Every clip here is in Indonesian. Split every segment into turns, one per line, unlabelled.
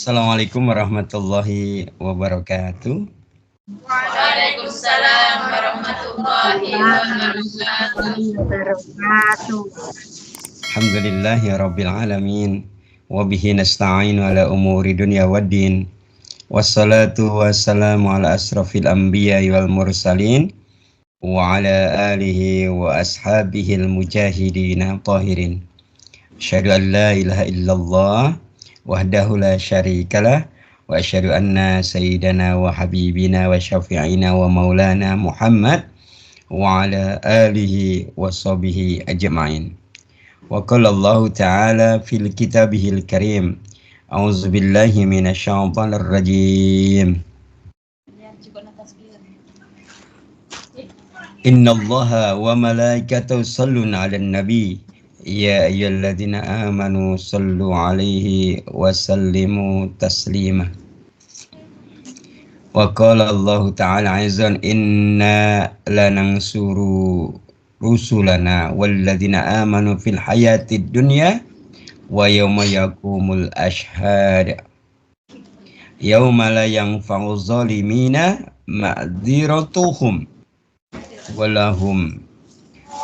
Assalamualaikum warahmatullahi wabarakatuh.
Waalaikumsalam warahmatullahi wabarakatuh.
Alhamdulillahi rabbil alamin. Wa bihi nasta'inu ala umuri dunya waddin. Wassalatu wassalamu ala asrafil anbiya'i wal mursalin wa ala alihi wa ashabihil mujahidina tahirin. Asyhadu an la ilaha illallah wahdahu la syarikalah wa asyhadu anna sayyidana wa habibina wa syafi'ina wa maulana Muhammad wa ala alihi wa sahbihi ajma'in. Wa qala Allah ta'ala fil kitabihil karim. A'udzu billahi minasyaitonir rajim. Innallaha wa malaikatahu yusholluna 'alan nabi. Ya ayyuhalladzina amanu shallu 'alaihi wa sallimu taslima. Wa qala Allah ta'ala aizan inna lanansuru rusulana walladzina amanu fil hayatid dunya wa yawma yaqumul ashhad yawma la yanfa'u zalimina ma'dziratuhum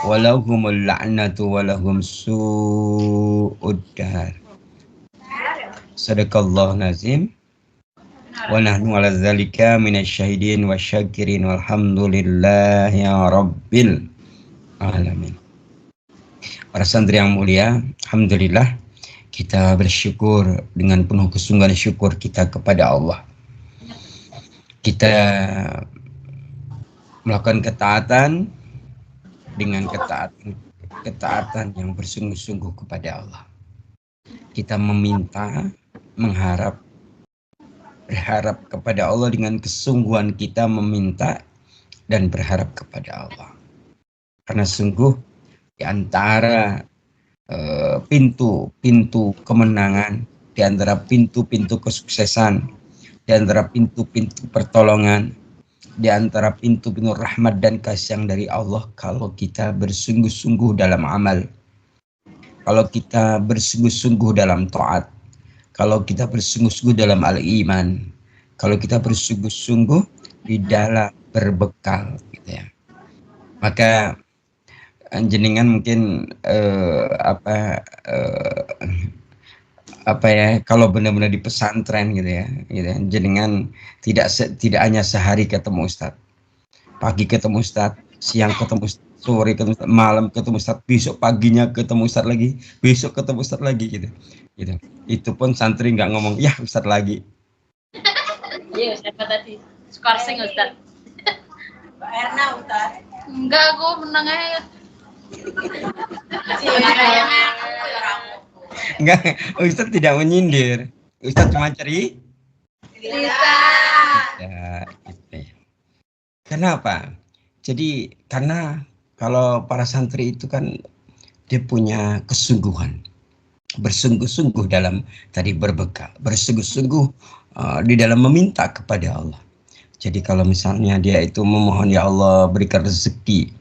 walahumul la'natu walahum su'ud dar. Sadaqallahu nazim. Wa nahnu ala dzalika minasyahidin wasyakirin walhamdulillahi rabbil alamin. Para santri yang mulia, alhamdulillah kita bersyukur dengan penuh kesungguhan syukur kita kepada Allah. Kita melakukan ketaatan dengan ketaatan yang bersungguh-sungguh kepada Allah. Kita meminta, berharap kepada Allah dengan kesungguhan kita meminta dan berharap kepada Allah. Karena sungguh di antara pintu-pintu kemenangan, di antara pintu-pintu kesuksesan, di antara pintu-pintu pertolongan, di antara pintu-pintu rahmat dan kasih dari Allah, kalau kita bersungguh-sungguh dalam amal, kalau kita bersungguh-sungguh dalam taat, kalau kita bersungguh-sungguh dalam al-iman, kalau kita bersungguh-sungguh di dalam berbekal, gitu ya. Maka jenengan mungkin kalau benar-benar di pesantren gitu ya, jenengan tidak hanya sehari ketemu Ustadz, pagi ketemu Ustadz, siang ketemu Ustadz, sore ketemu Ustadz, malam ketemu Ustadz, besok paginya ketemu Ustadz lagi, besok ketemu Ustadz lagi gitu. Itu pun santri nggak ngomong ya Ustadz lagi.
Iya, siapa tadi? Skorsing Ustadz.
Mbak Erna Ustadz.
Enggak, aku menang aja.
Enggak, Ustadz tidak menyindir. Ustadz cuma cerita. Ya, gitu ya. Kenapa? Jadi karena kalau para santri itu kan dia punya kesungguhan, bersungguh-sungguh dalam tadi berbekal, bersungguh-sungguh di dalam meminta kepada Allah. Jadi kalau misalnya dia itu memohon, ya Allah berikan rezeki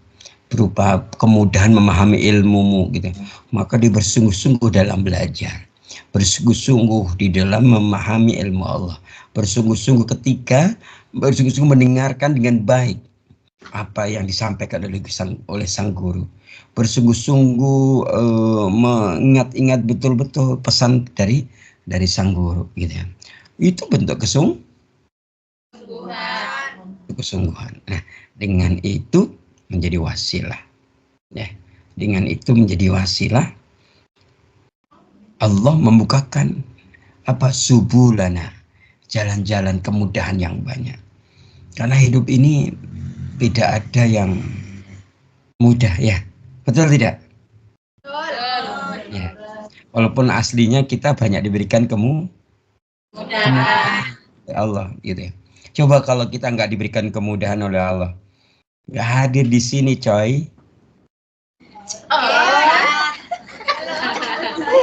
berupa kemudahan memahami ilmumu gitu, maka dia bersungguh-sungguh dalam belajar, bersungguh-sungguh di dalam memahami ilmu Allah, bersungguh-sungguh mendengarkan dengan baik apa yang disampaikan oleh sang guru, bersungguh-sungguh mengingat-ingat betul-betul pesan dari sang guru gitu ya. Itu bentuk kesungguhan. Nah, dengan itu menjadi wasilah. Ya, dengan itu menjadi wasilah Allah membukakan subulana, jalan-jalan kemudahan yang banyak. Karena hidup ini tidak ada yang mudah ya. Betul tidak?
Betul.
Ya. Walaupun aslinya kita banyak diberikan kemudahan oleh Allah gitu ya. Coba kalau kita nggak diberikan kemudahan oleh Allah, nggak hadir di sini coy.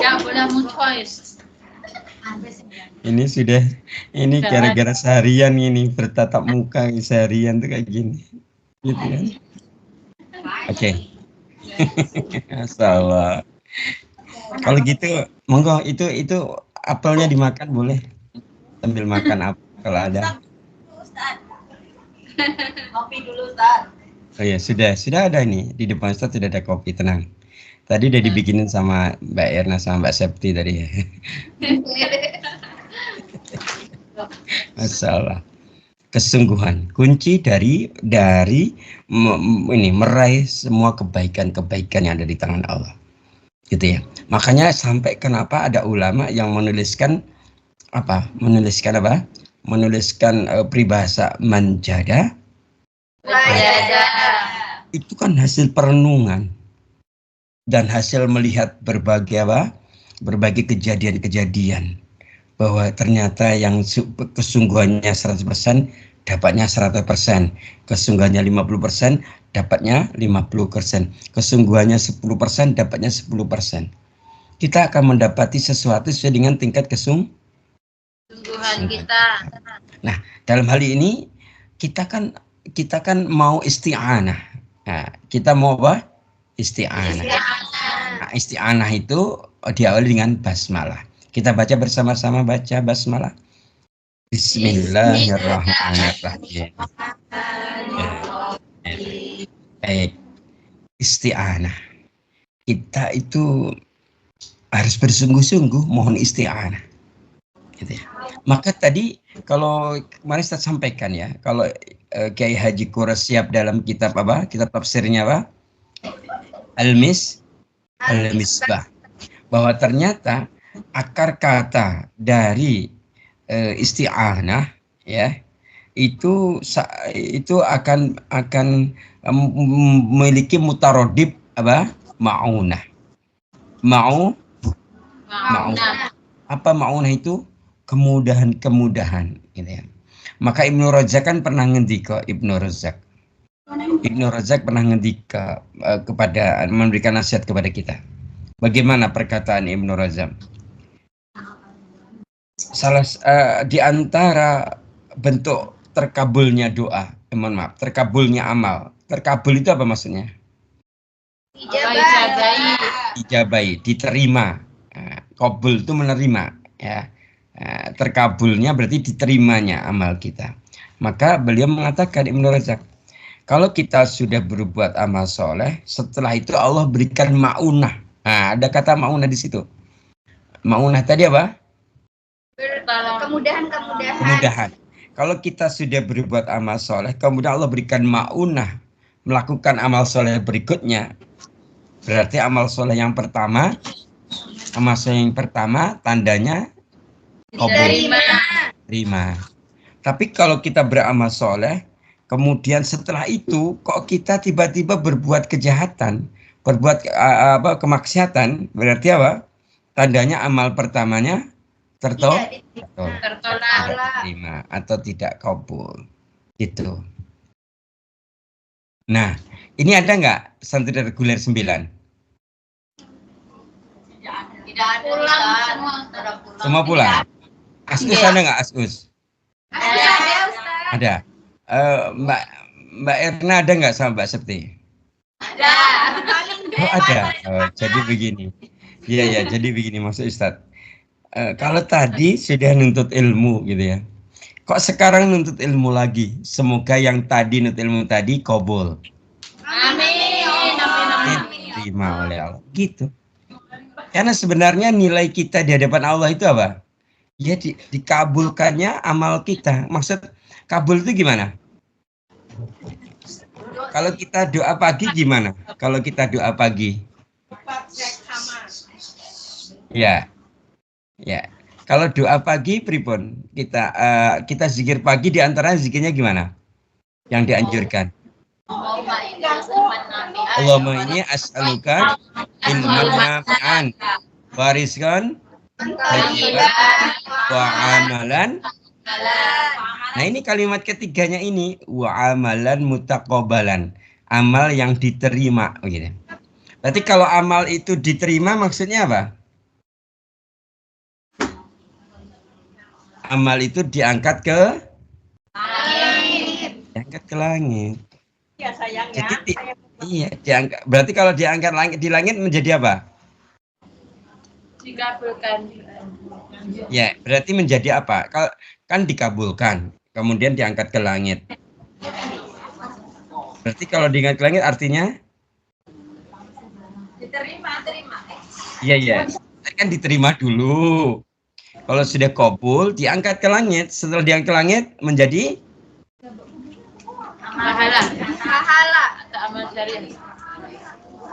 Yang boleh choice.
Ini gara-gara seharian ini bertatap muka seharian tuh kayak gini gitu kan. Oke. Salah. Kalau gitu monggo itu apelnya dimakan boleh. Sambil makan apa kalau ada?
Ustaz. Kopi dulu, Ustaz.
Oh ya, sudah ada nih di depan Ustaz, sudah ada kopi, tenang. Tadi udah dibikinin sama Mbak Erna sama Mbak Septi tadi. Masalah kesungguhan kunci dari ini meraih semua kebaikan-kebaikan yang ada di tangan Allah, gitu ya. Makanya sampai kenapa ada ulama yang menuliskan peribahasa manjada itu kan hasil perenungan dan hasil melihat berbagai kejadian-kejadian, bahwa ternyata yang kesungguhannya 100% dapatnya 100%, kesungguhannya 50% dapatnya 50%, kesungguhannya 10% dapatnya 10%. Kita akan mendapati sesuatu sesuai dengan tingkat kesungguhan
kita.
Nah, dalam hal ini kita kan mau isti'anah. Nah, kita mau apa? Isti'anah. Nah, isti'anah itu diawali dengan basmalah. Kita baca bersama-sama, baca basmalah. Bismillahirrahmanirrahim. Baik, isti'anah. Kita itu harus bersungguh-sungguh mohon isti'anah. Gitu ya. Maka tadi kalau kemarin saya sampaikan ya, kalau Kiai Haji Quraisy siap dalam kitab apa? Kitab tafsirnya apa? Al-Misbah. Bahwa ternyata akar kata dari isti'anah ya itu akan memiliki mutarodib apa? Ma'unah. Ma'unah. Apa ma'unah itu? Kemudahan gitu ya. Maka Ibnu Razak kan pernah ngendika, Ibnu Razak pernah ngendika kepada memberikan nasihat kepada kita. Bagaimana perkataan Ibnu Razak? Di antara bentuk terkabulnya doa, terkabulnya amal. Terkabul itu apa maksudnya? Ijabai, diterima. Kabul itu menerima, ya. Terkabulnya berarti diterimanya amal kita. Maka beliau mengatakan, Ibnu Razak, kalau kita sudah berbuat amal soleh, setelah itu Allah berikan ma'unah. Nah, ada kata ma'unah di situ. Ma'unah tadi apa? Kemudahan. Kalau kita sudah berbuat amal soleh, kemudian Allah berikan ma'unah melakukan amal soleh berikutnya, berarti amal soleh yang pertama tandanya terima. Tapi kalau kita beramal soleh, kemudian setelah itu kok kita tiba-tiba berbuat kejahatan, berbuat kemaksiatan, berarti apa? Tandanya amal pertamanya tertolak, terima atau tidak kabul, gitu. Nah, ini ada nggak santri reguler 9?
Tidak ada.
Semua
pulang. Askus ada nggak Askus? Ada. Mbak Erna ada nggak sama Mbak Septi?
Ada.
Oh ada. Jadi begini. Iya, jadi begini maksud Ustadz. Kalau tadi sudah nuntut ilmu gitu ya. Kok sekarang nuntut ilmu lagi? Semoga yang tadi nuntut ilmu tadi kabul.
Amin.
Diterima oleh Allah. Gitu. Karena sebenarnya nilai kita di hadapan Allah itu apa? Ya dikabulkannya amal kita. Maksud kabul itu gimana? Kalau kita doa pagi gimana? Kalau kita doa pagi? Ya. Kalau doa pagi pripun? Kita zikir pagi, di antara zikirnya gimana? Yang dianjurkan? Allahumma inni as'aluka ilman nafi'an wa rizqan thayyiban wa amalan. Nah, ini kalimat ketiganya ini wa amalan mutaqabbalan, amal yang diterima gitu. Berarti kalau amal itu diterima maksudnya apa? Amal itu diangkat ke langit. Diangkat ke langit.
Ya sayang ya.
Jadi, iya, diangkat. Berarti kalau diangkat di langit menjadi apa?
Dikabulkan.
Ya, berarti menjadi apa? kan dikabulkan, kemudian diangkat ke langit. Berarti kalau diangkat ke langit artinya?
Diterima.
Iya. Kan diterima dulu. Kalau sudah kabul, diangkat ke langit. Setelah diangkat ke langit, menjadi?
Pahala. Atau amal syariah.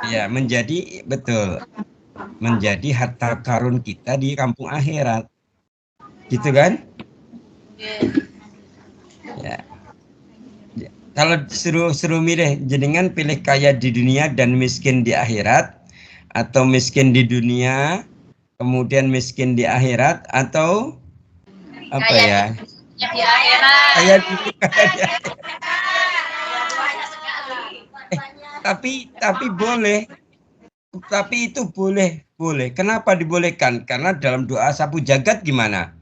Ya, menjadi, betul. Menjadi harta karun kita di kampung akhirat. Gitu kan? Ya. Kalau suruh milih, jenengan pilih kaya di dunia dan miskin di akhirat, atau miskin di dunia kemudian miskin di akhirat, atau apa ya?
Di akhirat.
Kaya dulu kaya di akhirat. Tapi boleh. Tapi itu boleh. Kenapa dibolehkan? Karena dalam doa sapu jagat gimana?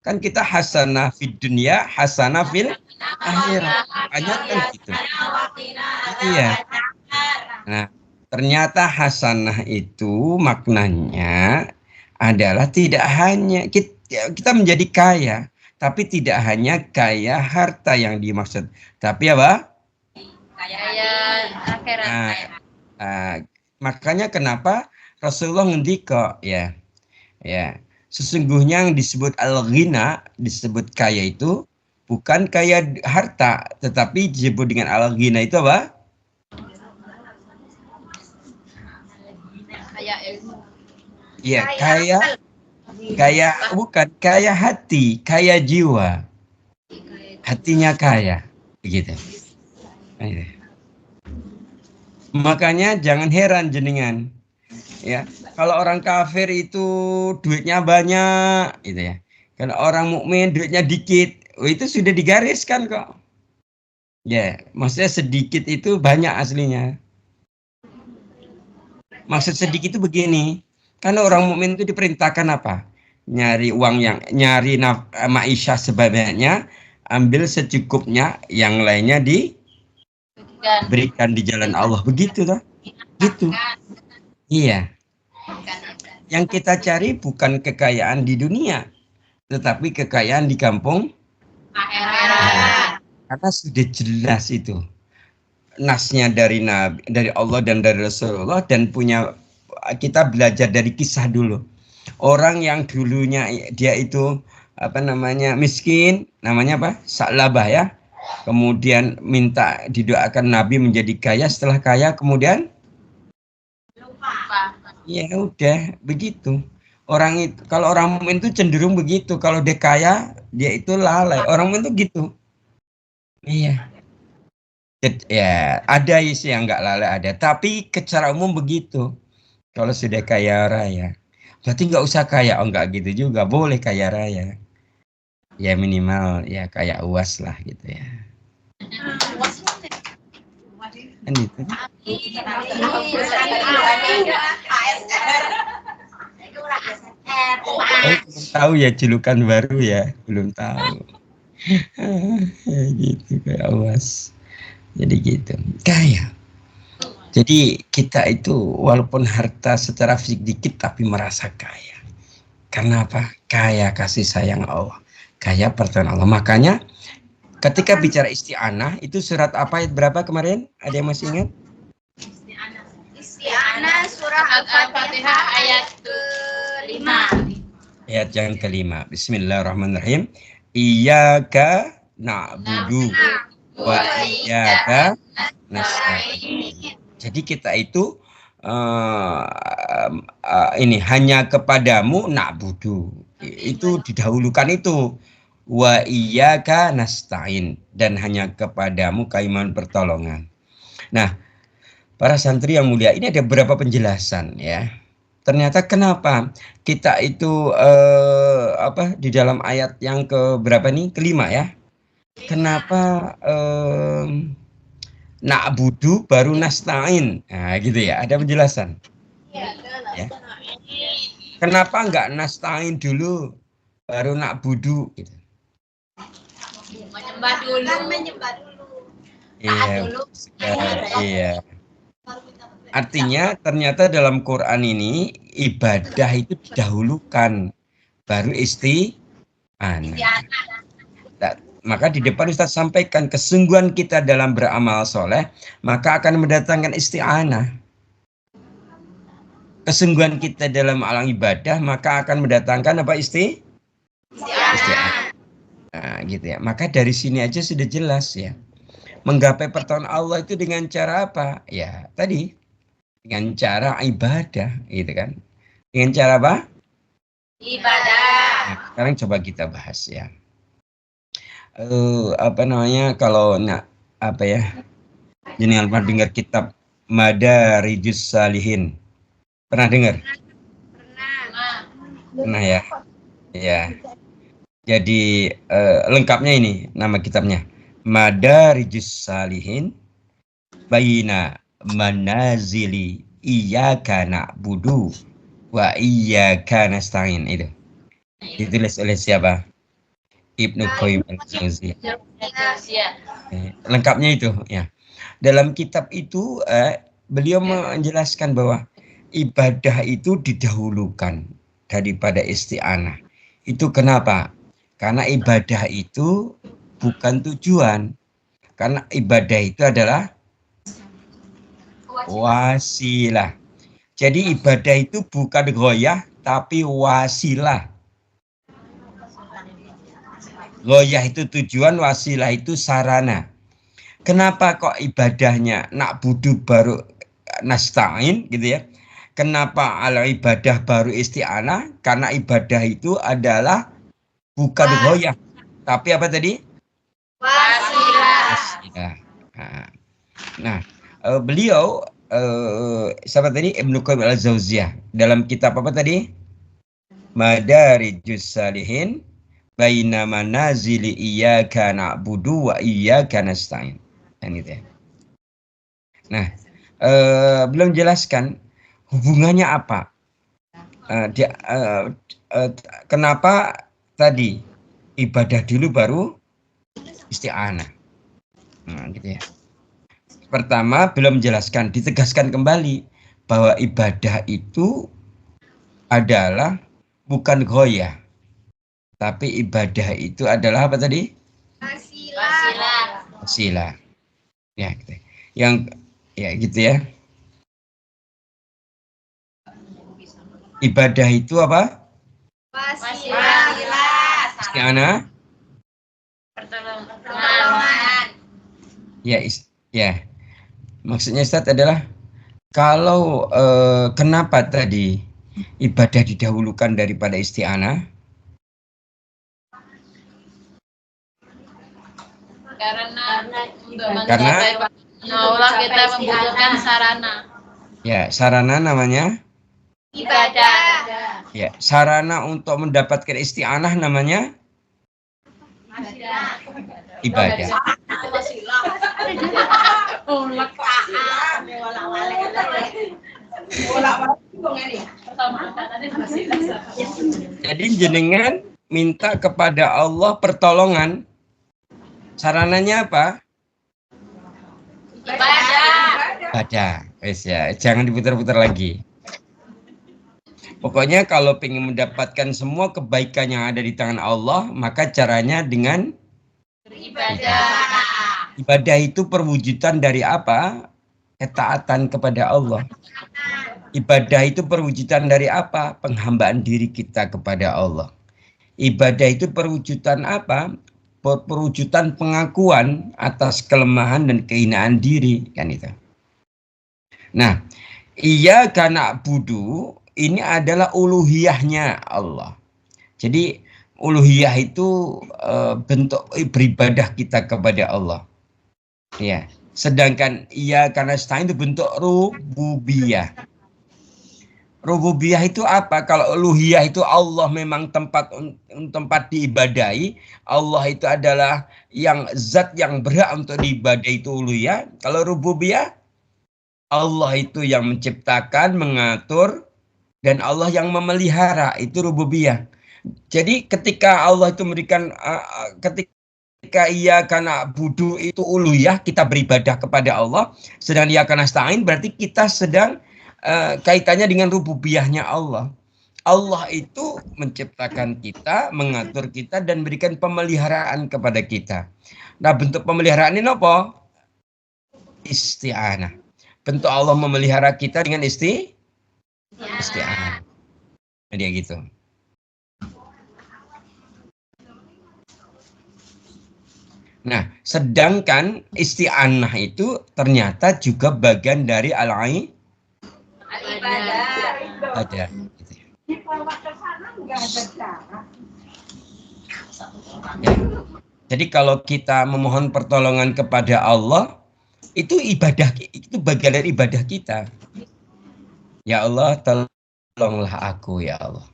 Kan kita hasanah fid dunya, hasanah fil akhirat. Makanya kan gitu. Iya. Nah, ternyata hasanah itu maknanya adalah tidak hanya kita menjadi kaya, tapi tidak hanya kaya harta yang dimaksud, tapi apa?
Kaya akhirat.
Makanya kenapa Rasulullah ngendika ya. Sesungguhnya yang disebut al-ghina, disebut kaya itu bukan kaya harta, tetapi disebut dengan al-ghina itu apa?
Kaya ilmu.
Iya, kaya bukan kaya hati, kaya jiwa. Hatinya kaya, begitu. Makanya jangan heran jenengan. Ya, kalau orang kafir itu duitnya banyak, gitu ya. Kalau orang mukmin duitnya dikit, itu sudah digariskan kok. Ya, maksudnya sedikit itu banyak aslinya. Maksud sedikit itu begini, karena orang mukmin itu diperintahkan apa? Nyari uang nyari maisha sebanyaknya, ambil secukupnya, yang lainnya diberikan di jalan Allah, begitu toh? Gitu. Iya. Yang kita cari bukan kekayaan di dunia, tetapi kekayaan di kampung akhirat. Karena sudah jelas itu nasnya dari Allah dan dari Rasulullah, dan kita belajar dari kisah dulu. Orang yang dulunya dia itu miskin, namanya apa? Sa'labah ya. Kemudian minta didoakan Nabi menjadi kaya, setelah kaya kemudian ya udah begitu. Kalau orang mukmin itu cenderung begitu. Kalau dia kaya, dia itu lalai. Orang mukmin itu gitu. Iya. Ya, ada sih yang nggak lalai ada. Tapi secara umum begitu. Kalau sudah kaya raya, berarti nggak usah kaya. Oh, nggak gitu juga. Boleh kaya raya. Ya minimal ya kayak UAS lah gitu ya. Kan itu. Belum tahu ya julukan baru ya, belum tahu. Ya gitu kayak UAS. Jadi gitu. Kaya. Jadi kita itu walaupun harta secara fisik dikit tapi merasa kaya. Karena apa? Kaya kasih sayang Allah. Kaya pertolongan Allah. Makanya ketika bicara isti'anah itu surat apa ayat berapa kemarin? Ada yang masih ingat?
Isti'anah surah Al-Fatihah ayat ke-5.
Ayat yang ke-5. Bismillahirrahmanirrahim. Iyyaka na'budu wa iyyaka nasta'in. Jadi kita itu ini hanya kepadamu na'budu. Itu didahulukan itu. Wa iyyaka nasta'in, dan hanya kepadamu kami mohon pertolongan. Nah, para santri yang mulia, ini ada beberapa penjelasan ya. Ternyata kenapa kita itu di dalam ayat yang ke berapa nih? Kelima ya. Kenapa na'budu baru nasta'in? Nah, gitu ya. Ada penjelasan. Ya. Kenapa enggak nasta'in dulu baru na'budu gitu?
Menyembah dulu.
Iya. Artinya ternyata dalam Quran ini ibadah itu didahulukan, baru isti'anah. Maka di depan Ustaz sampaikan kesungguhan kita dalam beramal soleh, maka akan mendatangkan isti'anah. Kesungguhan kita dalam alam ibadah, maka akan mendatangkan apa isti'anah. Nah, gitu ya. Maka dari sini aja sudah jelas ya. Menggapai pertolongan Allah itu dengan cara apa? Ya, tadi dengan cara ibadah, gitu kan. Dengan cara apa?
Ibadah.
Nah, sekarang coba kita bahas ya. Apa namanya kalau apa ya? Jenengan pernah dengar kitab Madarijus Salihin? Pernah dengar? Pernah ya. Ya. Jadi lengkapnya ini nama kitabnya. Madarijus Salihin Baina Manazili Iyyaka na'budu wa iyyaka nasta'in. Itu ditulis oleh siapa? Ibnu Qayyim al-Jauziyah. Lengkapnya itu ya. Dalam kitab itu beliau menjelaskan bahwa ibadah itu didahulukan daripada isti'anah. Itu kenapa? Karena ibadah itu bukan tujuan. Karena ibadah itu adalah wasilah. Jadi ibadah itu bukan ghoyah tapi wasilah. Ghoyah itu tujuan, wasilah itu sarana. Kenapa kok ibadahnya nak budu baru nasta'in gitu ya? Kenapa ala ibadah baru isti'anah? Karena ibadah itu adalah bukan ghoyah, tapi apa tadi? Wasilah. Nah, beliau siapa tadi? Ibnu Qayyim al-Jauziyah dalam kitab apa tadi? Madarijus Salihin Baina Manazili Iyyaka na'budu wa iyyaka nasta'in. Kan gitu ya. Nah, belum jelaskan hubungannya apa? Kenapa tadi ibadah dulu baru isti'anah? Nah, gitu ya. Pertama, belum jelaskan, ditegaskan kembali bahwa ibadah itu adalah bukan ghoyah. Tapi ibadah itu adalah apa tadi? Wasilah. Ya, gitu. Yang ya gitu ya. Ibadah itu apa?
Wasilah.
Isti'anah.
Pertolongan.
Ya. Maksudnya Ustaz adalah kalau kenapa tadi ibadah didahulukan daripada isti'anah? Karena
Allah kita membutuhkan sarana.
Ya, sarana namanya
Ibadah.
ya, sarana untuk mendapatkan isti'anah namanya ibadah. Jadi jenengan minta kepada Allah pertolongan. Sarananya apa? Ibadah. Wes ya, jangan diputar-putar lagi. Pokoknya kalau ingin mendapatkan semua kebaikan yang ada di tangan Allah, maka caranya dengan
Ibadah.
Ibadah itu perwujudan dari apa? Ketaatan kepada Allah. Ibadah itu perwujudan dari apa? Penghambaan diri kita kepada Allah. Ibadah itu perwujudan apa? Perwujudan pengakuan atas kelemahan dan kehinaan diri, kan itu. Nah, iyyaka na'budu ini adalah uluhiyahnya Allah. Jadi uluhiyah itu bentuk beribadah kita kepada Allah. Ya, sedangkan iyyaka nasta'in itu bentuk rububiyah. Rububiyah itu apa? Kalau uluhiyah itu Allah memang tempat diibadahi. Allah itu adalah yang zat yang berhak untuk diibadahi, itu uluhiyah. Kalau rububiyah, Allah itu yang menciptakan, mengatur, dan Allah yang memelihara, itu rububiyah. Jadi ketika Allah itu memberikan, ketika iyyaka na'budu itu uluhiyah, kita beribadah kepada Allah. Sedang iyyaka nasta'in berarti kita sedang kaitannya dengan rububiyahnya Allah. Allah itu menciptakan kita, mengatur kita, dan berikan pemeliharaan kepada kita. Nah, bentuk pemeliharaan ini apa? Isti'anah. Bentuk Allah memelihara kita dengan isti'anah. Dia gitu. Nah, sedangkan isti'anah itu ternyata juga bagian dari al-ibadah. Ada. Ya. Jadi kalau kita memohon pertolongan kepada Allah, itu ibadah, itu bagian dari ibadah kita. Ya Allah, tolonglah aku ya Allah.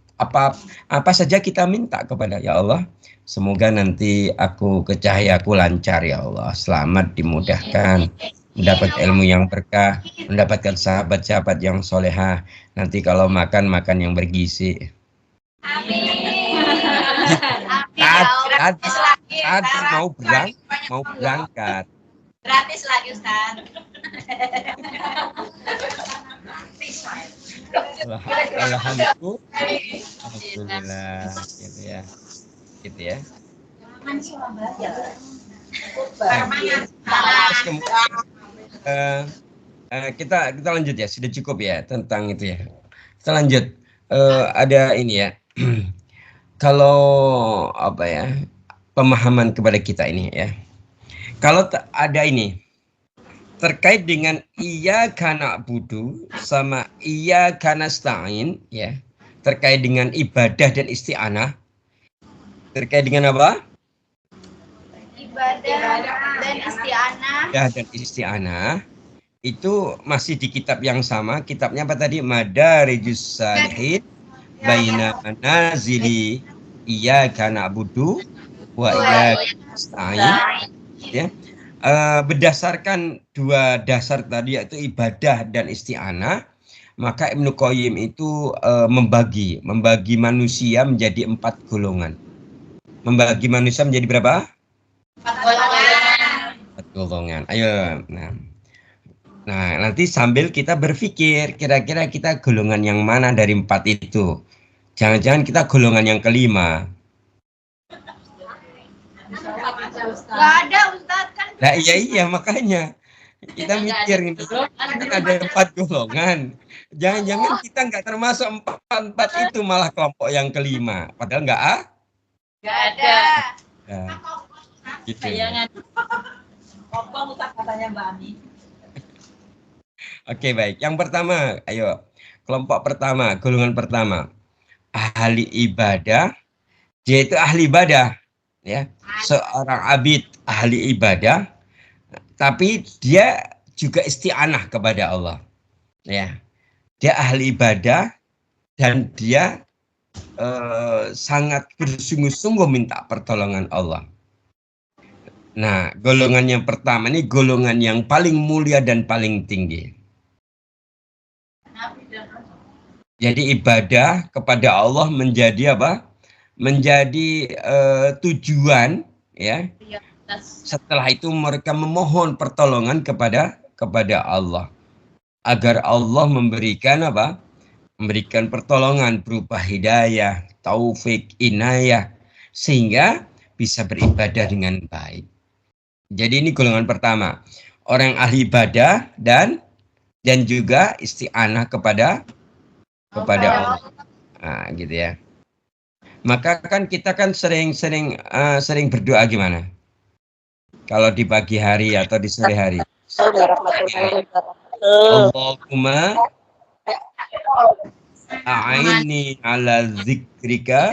Apa saja kita minta kepada ya Allah. Semoga nanti aku ke cahayaku lancar ya Allah. Selamat, dimudahkan, mendapat ilmu yang berkah, mendapatkan sahabat-sahabat yang solehah. Nanti kalau makan yang bergizi.
Amin.
Tadi mau berangkat.
Gratis lagi Ustaz.
Alhamdulillah, gitu ya. Kita lanjut ya, sudah cukup ya tentang itu ya. Kita lanjut. Ada ini ya. Kalau apa ya, pemahaman kepada kita ini ya. Kalau ada ini terkait dengan iyyaka na'budu sama iyyaka nasta'in ya, terkait dengan ibadah dan isti'anah. Terkait dengan apa?
Ibadah dan isti'anah.
Ya, dan isti'anah itu masih di kitab yang sama. Kitabnya apa tadi? Madarijus Salihin baina manazili iyyaka na'budu wa iyyaka nasta'in. Ya. Berdasarkan dua dasar tadi, yaitu ibadah dan isti'anah, maka Ibnu Qayyim itu membagi manusia menjadi 4 golongan. Membagi manusia menjadi berapa? 4 golongan. Ayo. Nah, nanti sambil kita berpikir kira-kira kita golongan yang mana dari 4 itu. Jangan-jangan kita golongan yang kelima.
Gak ada Ustaz kan.
Nah, iya makanya kita mikir ini kan ada 4 golongan. Jangan-jangan kita nggak termasuk 4 itu, malah kelompok yang kelima. Padahal nggak
ada.
Nah, gitu.
Katanya Mbak Ami.
Oke, baik. Yang pertama, ayo. Kelompok pertama, golongan pertama. Ahli ibadah. Dia itu ahli ibadah. Ya, seorang abid ahli ibadah, tapi dia juga isti'anah kepada Allah. Ya, dia ahli ibadah dan dia sangat bersungguh-sungguh minta pertolongan Allah. Nah, golongan yang pertama ini golongan yang paling mulia dan paling tinggi. Jadi ibadah kepada Allah menjadi apa? Menjadi tujuan ya. Setelah itu mereka memohon pertolongan kepada Allah agar Allah memberikan apa? Memberikan pertolongan berupa hidayah, taufik, inayah, sehingga bisa beribadah dengan baik. Jadi ini golongan pertama, orang ahli ibadah dan juga isti'anah kepada Allah. Nah, gitu ya. Maka kan kita kan sering berdoa gimana? Kalau di pagi hari atau di sore hari. Allahumma a'inni ala zikrika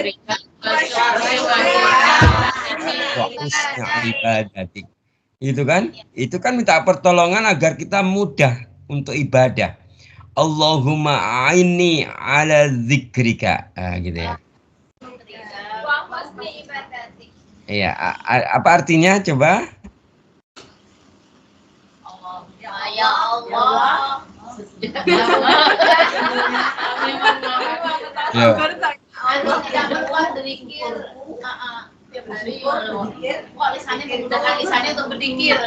wa husni ibadatik. Itu kan minta pertolongan agar kita mudah untuk ibadah. Allahumma a'inni ala zikrika. Nah, gitu ya. Iya, apa artinya coba?
Ya Allah.
Ya.
Allah tidak berbuat berzikir. Tiap hari kok lisannya memudahkan lisannya untuk berzikir.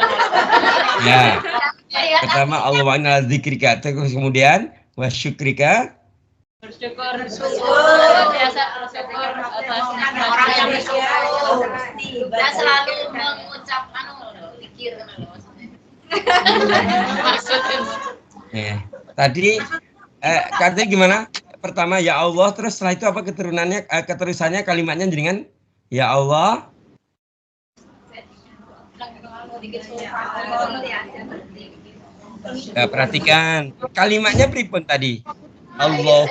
Ya. Pertama Allah wa'ala zikrika, terus kemudian wa syukrika
Bersyukur.
Biasa bersyukur atas orang yang bersyukur. Dan selalu mengucap pikir maksudnya.
Tadi katanya gimana? Pertama ya Allah, terus setelah itu apa keturunannya, keterusannya kalimatnya dengan ya Allah. Ya, perhatikan kalimatnya pripun tadi. Allah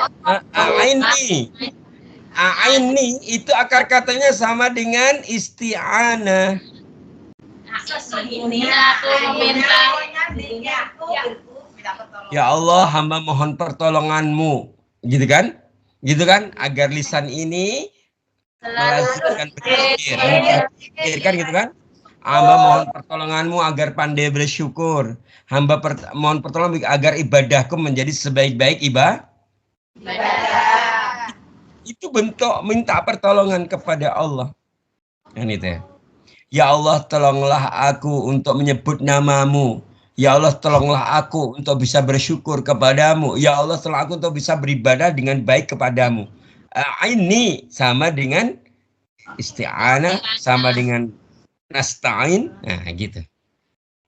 aini itu akar katanya sama dengan isti'anah. Ya Allah, hamba mohon pertolonganmu, gitu kan? Gitu kan? Agar lisan ini melazimkan berpikir kan gitu kan? Hamba mohon pertolonganmu agar pandai bersyukur. Hamba mohon pertolongan agar ibadahku menjadi sebaik-baik ibadah. Itu bentuk minta pertolongan kepada Allah. Kan itu ya. Ya Allah, tolonglah aku untuk menyebut namamu. Ya Allah, tolonglah aku untuk bisa bersyukur kepadamu. Ya Allah, tolong aku untuk bisa beribadah dengan baik kepadamu. Ini sama dengan isti'anah, sama dengan nasta'in. Nah, gitu.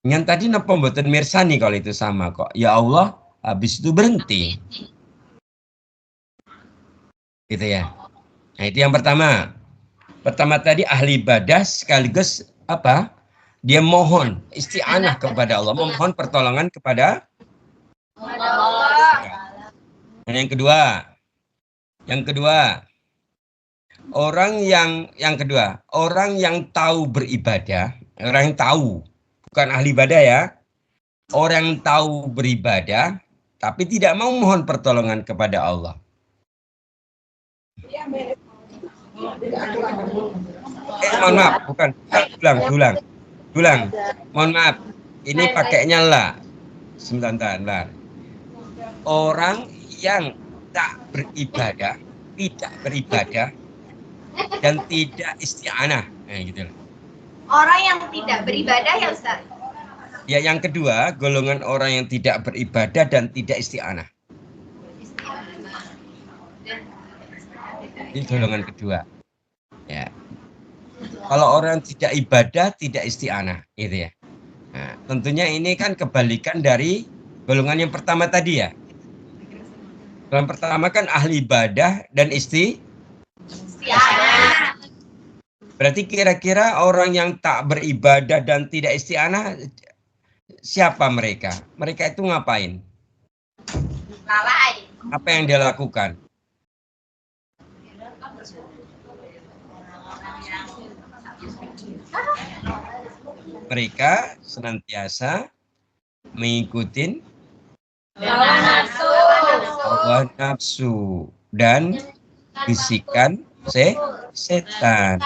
Yang tadi napa mboten mirsani kalau itu sama kok. Ya Allah, habis itu berhenti. Gitu ya. Nah, itu yang pertama. Pertama tadi ahli ibadah sekaligus apa? Dia mohon isti'anah kepada Allah, memohon pertolongan kepada Allah. Dan yang kedua, orang yang tahu beribadah, orang yang tahu, bukan ahli ibadah ya, orang yang tahu beribadah, tapi tidak mau mohon pertolongan kepada Allah. Mohon maaf, bukan, ulang. Mohon maaf, ini pakainya lah. Sebentar. Orang yang tidak beribadah dan tidak isti'anah. Nah, gitu.
Orang yang tidak beribadah ya Ustaz?
Ya, yang kedua, golongan orang yang tidak beribadah dan tidak isti'anah. Ini golongan kedua. Ya. Kalau orang tidak ibadah, tidak isti'anah, gitu ya. Nah, tentunya ini kan kebalikan dari golongan yang pertama tadi ya. Golongan pertama kan ahli ibadah dan isti'anah. Berarti kira-kira orang yang tak beribadah dan tidak isti'anah, siapa mereka? Mereka itu ngapain?
Lalai.
Apa yang dia lakukan? Mereka senantiasa mengikuti hawa nafsu dan bisikan setan.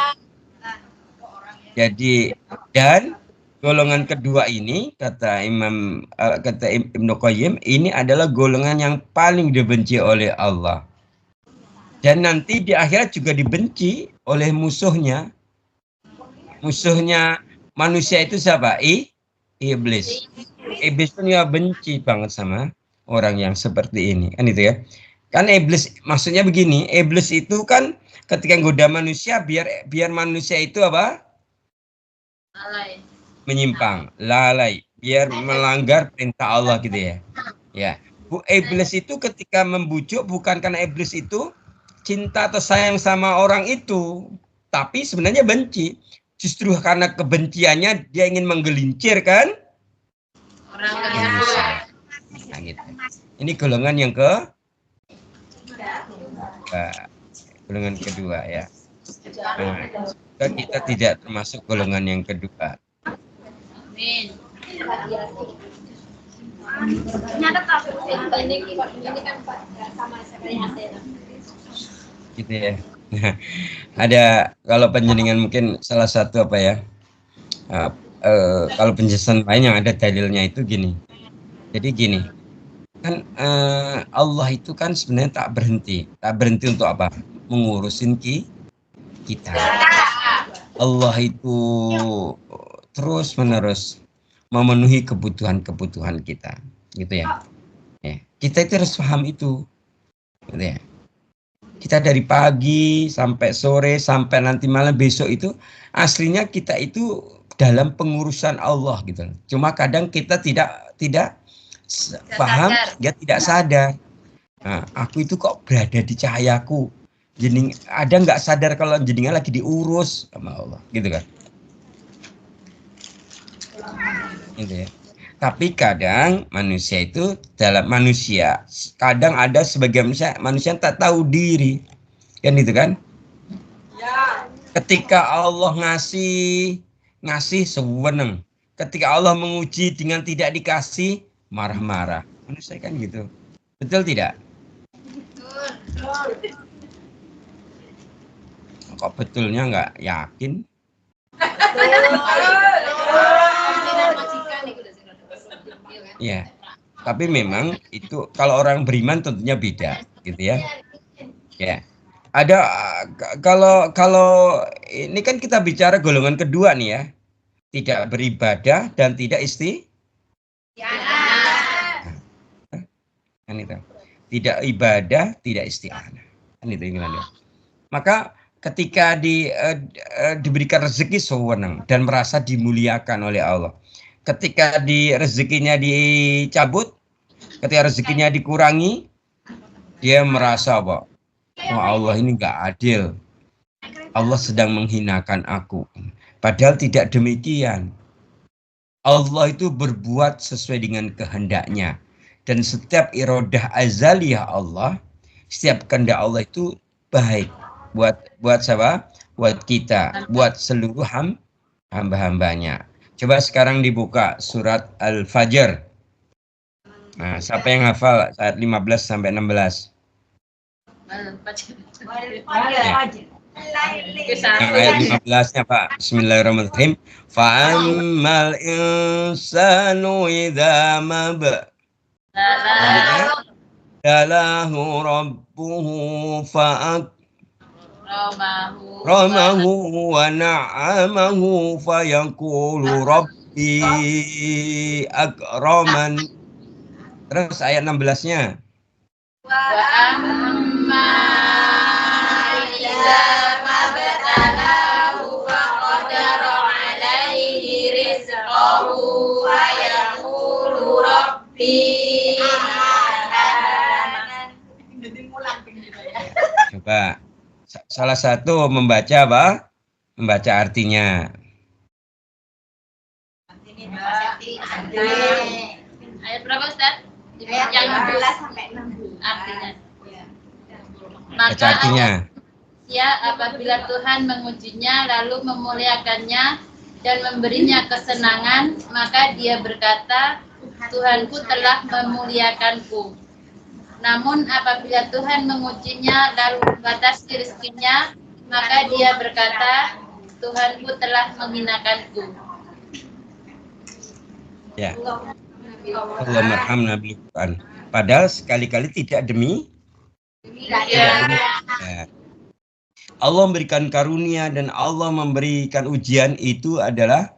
Jadi dan golongan kedua ini kata Ibnu Qayyim ini adalah golongan yang paling dibenci oleh Allah. Dan nanti di akhirat juga dibenci oleh musuhnya. Musuhnya manusia itu siapa? Iblis. Iblis pun ya benci banget sama orang yang seperti ini. Kan itu ya. Kan iblis maksudnya begini, iblis itu kan ketika goda manusia biar manusia itu apa?
Lalai.
Menyimpang, lalai, biar melanggar perintah Allah gitu ya. Ya. Iblis itu ketika membujuk bukan karena iblis itu cinta atau sayang sama orang itu, tapi sebenarnya benci. Justru karena kebenciannya dia ingin menggelincir kan?
Orang
nah, gitu. Ini golongan yang golongan kedua ya. Nah, kita tidak termasuk golongan yang kedua.
Amin.
Ini kan sama seperti Asena.
Gitu ya. Ada kalau penjaringan mungkin salah satu apa ya? Kalau penjelasan lain yang ada dalilnya itu gini. Jadi gini, kan Allah itu kan sebenarnya tak berhenti untuk apa? Mengurusin kita. Allah itu terus menerus memenuhi kebutuhan kita, gitu ya. Kita itu harus paham itu. Gitu ya. Kita dari pagi sampai sore sampai nanti malam besok itu aslinya kita itu dalam pengurusan Allah gitu. Cuma kadang kita tidak paham, ya tidak sadar. Nah, aku itu kok berada di cahayaku. Jadi ada nggak sadar kalau jenengan lagi diurus sama Allah, gitu kan? Gitu ya. Tapi kadang manusia itu kadang ada sebagian manusia yang tak tahu diri, kan itu kan? Ya. Ketika Allah ngasih sewenang, ketika Allah menguji dengan tidak dikasih marah-marah, manusia kan gitu, betul tidak? Betul. Kok betulnya nggak yakin? Ya, tapi memang itu kalau orang beriman tentunya beda, gitu ya. Ya, ada kalau ini kan kita bicara golongan kedua nih ya, tidak beribadah dan tidak kan itu, tidak ibadah, tidak isti'anah, kan itu ingin. Maka ketika diberikan rezeki sewenang dan merasa dimuliakan oleh Allah, ketika rezekinya dicabut, ketika rezekinya dikurangi, dia merasa bahwa Allah ini nggak adil, Allah sedang menghinakan aku. Padahal tidak demikian. Allah itu berbuat sesuai dengan kehendaknya, dan setiap iradah azaliyah Allah, setiap kehendak Allah itu baik buat siapa? Buat kita, buat seluruh hamba-hambanya. Coba sekarang dibuka surat Al-Fajr. Nah, siapa yang hafal ayat 15 sampai 16? Yang ayat 15-nya Pak. Bismillahirrahmanirrahim. Fa'ammal insanu idza mabtalahu rabbuhu ramahu wa na'amahu fayaqulu rabbi akraman. Terus ayat 16-nya. Wa amma idza mabtalahu faqadara alaihi rizqahu fayaqulu rabbi. Coba salah satu membaca apa? Membaca artinya.
Ayat berapa Ustaz?
Ayat 15 sampai 16.
Artinya.
Baca artinya.
Ya, apabila Tuhan mengujinya lalu memuliakannya dan memberinya kesenangan, maka dia berkata, Tuhanku telah memuliakanku. Namun apabila Tuhan mengujinya lalu membatasi rezekinya, maka dia berkata, Tuhanku telah menghinakanku.
Ya. Allah marhamna bil Quran. Padahal sekali-kali tidak demi. Ya. Allah memberikan karunia dan Allah memberikan ujian itu adalah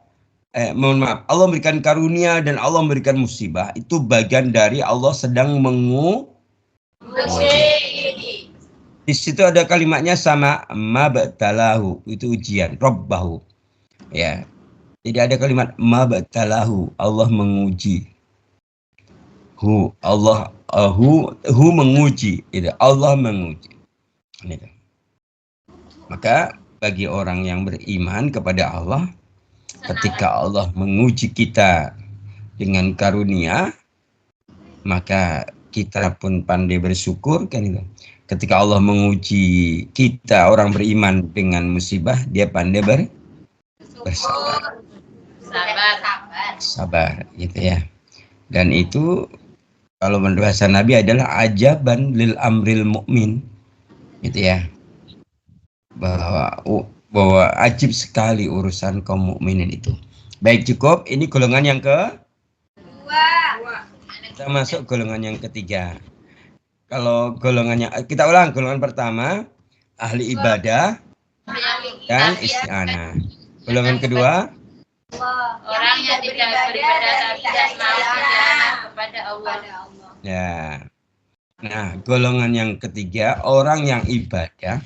Allah memberikan karunia dan Allah memberikan musibah itu bagian dari Allah sedang di situ ada kalimatnya sama mabtalahu, itu ujian, rabbahu. Ya. Tidak ada kalimat mabtalahu, Allah menguji. Allah menguji, itu Allah menguji. Gitu. Maka bagi orang yang beriman kepada Allah, ketika Allah menguji kita dengan karunia, maka kita pun pandai bersyukur, kan itu. Ketika Allah menguji kita orang beriman dengan musibah, dia pandai bersabar. Sabar, gitu ya. Dan itu kalau menurut bahasa Nabi adalah ajaban lil amril mukmin, gitu ya. Bahwa ajib sekali urusan kaum mukminin itu. Baik, cukup. Ini golongan yang kita masuk golongan yang ketiga. Kalau kita ulang, golongan pertama ahli ibadah dan isti'anah. Golongan kedua
orang yang tidak beribadah tapi tidak mau beribadah kepada Allah.
Ya. Nah, golongan yang ketiga, orang yang ibadah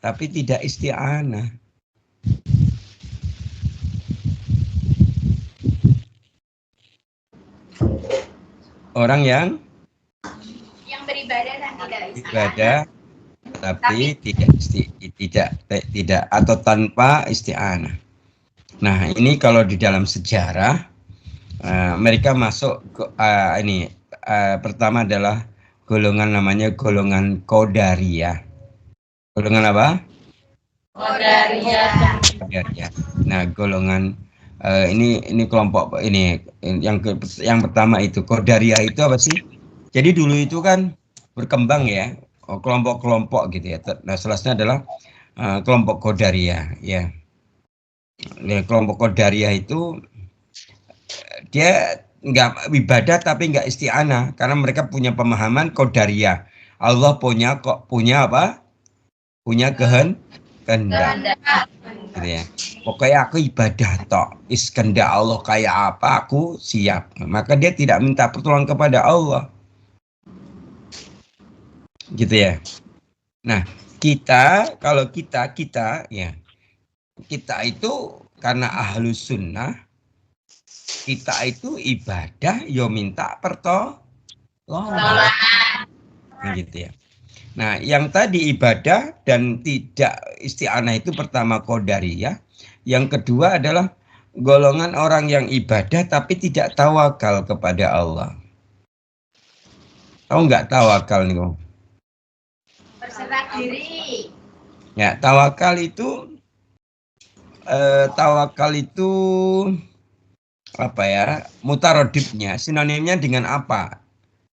tapi tidak isti'anah. Orang yang
beribadah dan tidak
ibadah tapi tidak atau tanpa isti'anah. Nah, ini kalau di dalam sejarah mereka masuk ke pertama adalah golongan namanya golongan Qadariyah. Golongan apa? Qadariyah. Nah, golongan ini kelompok ini yang pertama itu Qadariyah itu apa sih? Jadi dulu itu kan berkembang ya, kelompok-kelompok gitu ya. Nah, selanjutnya adalah kelompok Qadariyah ya. Nah, kelompok Qadariyah itu dia nggak ibadah tapi nggak isti'anah karena mereka punya pemahaman Qadariyah. Allah punya apa? Punya kehendak. Gitu ya. Pokoknya aku ibadah tok. Kehendak Allah kayak apa aku siap. Maka dia tidak minta pertolongan kepada Allah. Gitu ya. Nah, kalau kita ya, kita itu karena ahlus sunnah, kita itu ibadah yo minta pertolongan. Gitu ya. Nah, yang tadi ibadah dan tidak isti'anah itu pertama Qadariyah. Yang kedua adalah golongan orang yang ibadah tapi tidak tawakal kepada Allah. Tahu nggak tawakal nih, Bang?
Berserah diri.
Ya, tawakal itu apa ya? Mutarodifnya, sinonimnya dengan apa?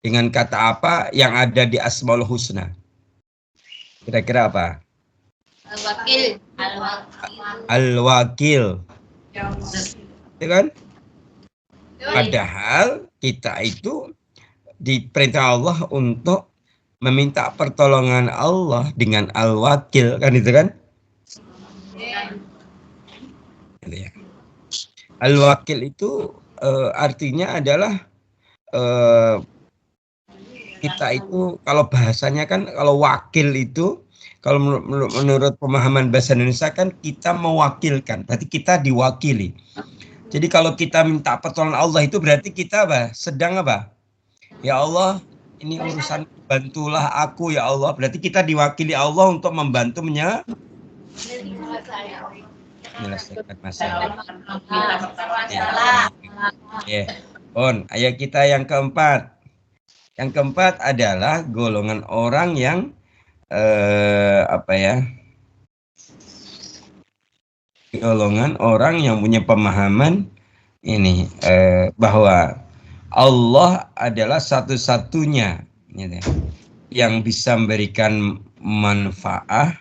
Dengan kata apa yang ada di Asmaul Husna? Kira-kira apa?
Al-Wakil.
Al-Wakil. Ya kan? Padahal kita itu diperintah Allah untuk meminta pertolongan Allah dengan Al-Wakil, kan itu kan? Ya. Al-Wakil itu artinya adalah kita itu kalau bahasanya kan kalau wakil itu kalau menurut pemahaman bahasa Indonesia kan kita mewakilkan, berarti kita diwakili. Jadi kalau kita minta pertolongan Allah itu berarti kita apa? Sedang apa? Ya Allah, ini urusan bantulah aku ya Allah. Berarti kita diwakili Allah untuk membantu menyelesaikan masalah. Ya. Ayat kita yang keempat. Yang keempat adalah golongan orang yang golongan orang yang punya pemahaman ini bahwa Allah adalah satu-satunya gitu, yang bisa memberikan manfaat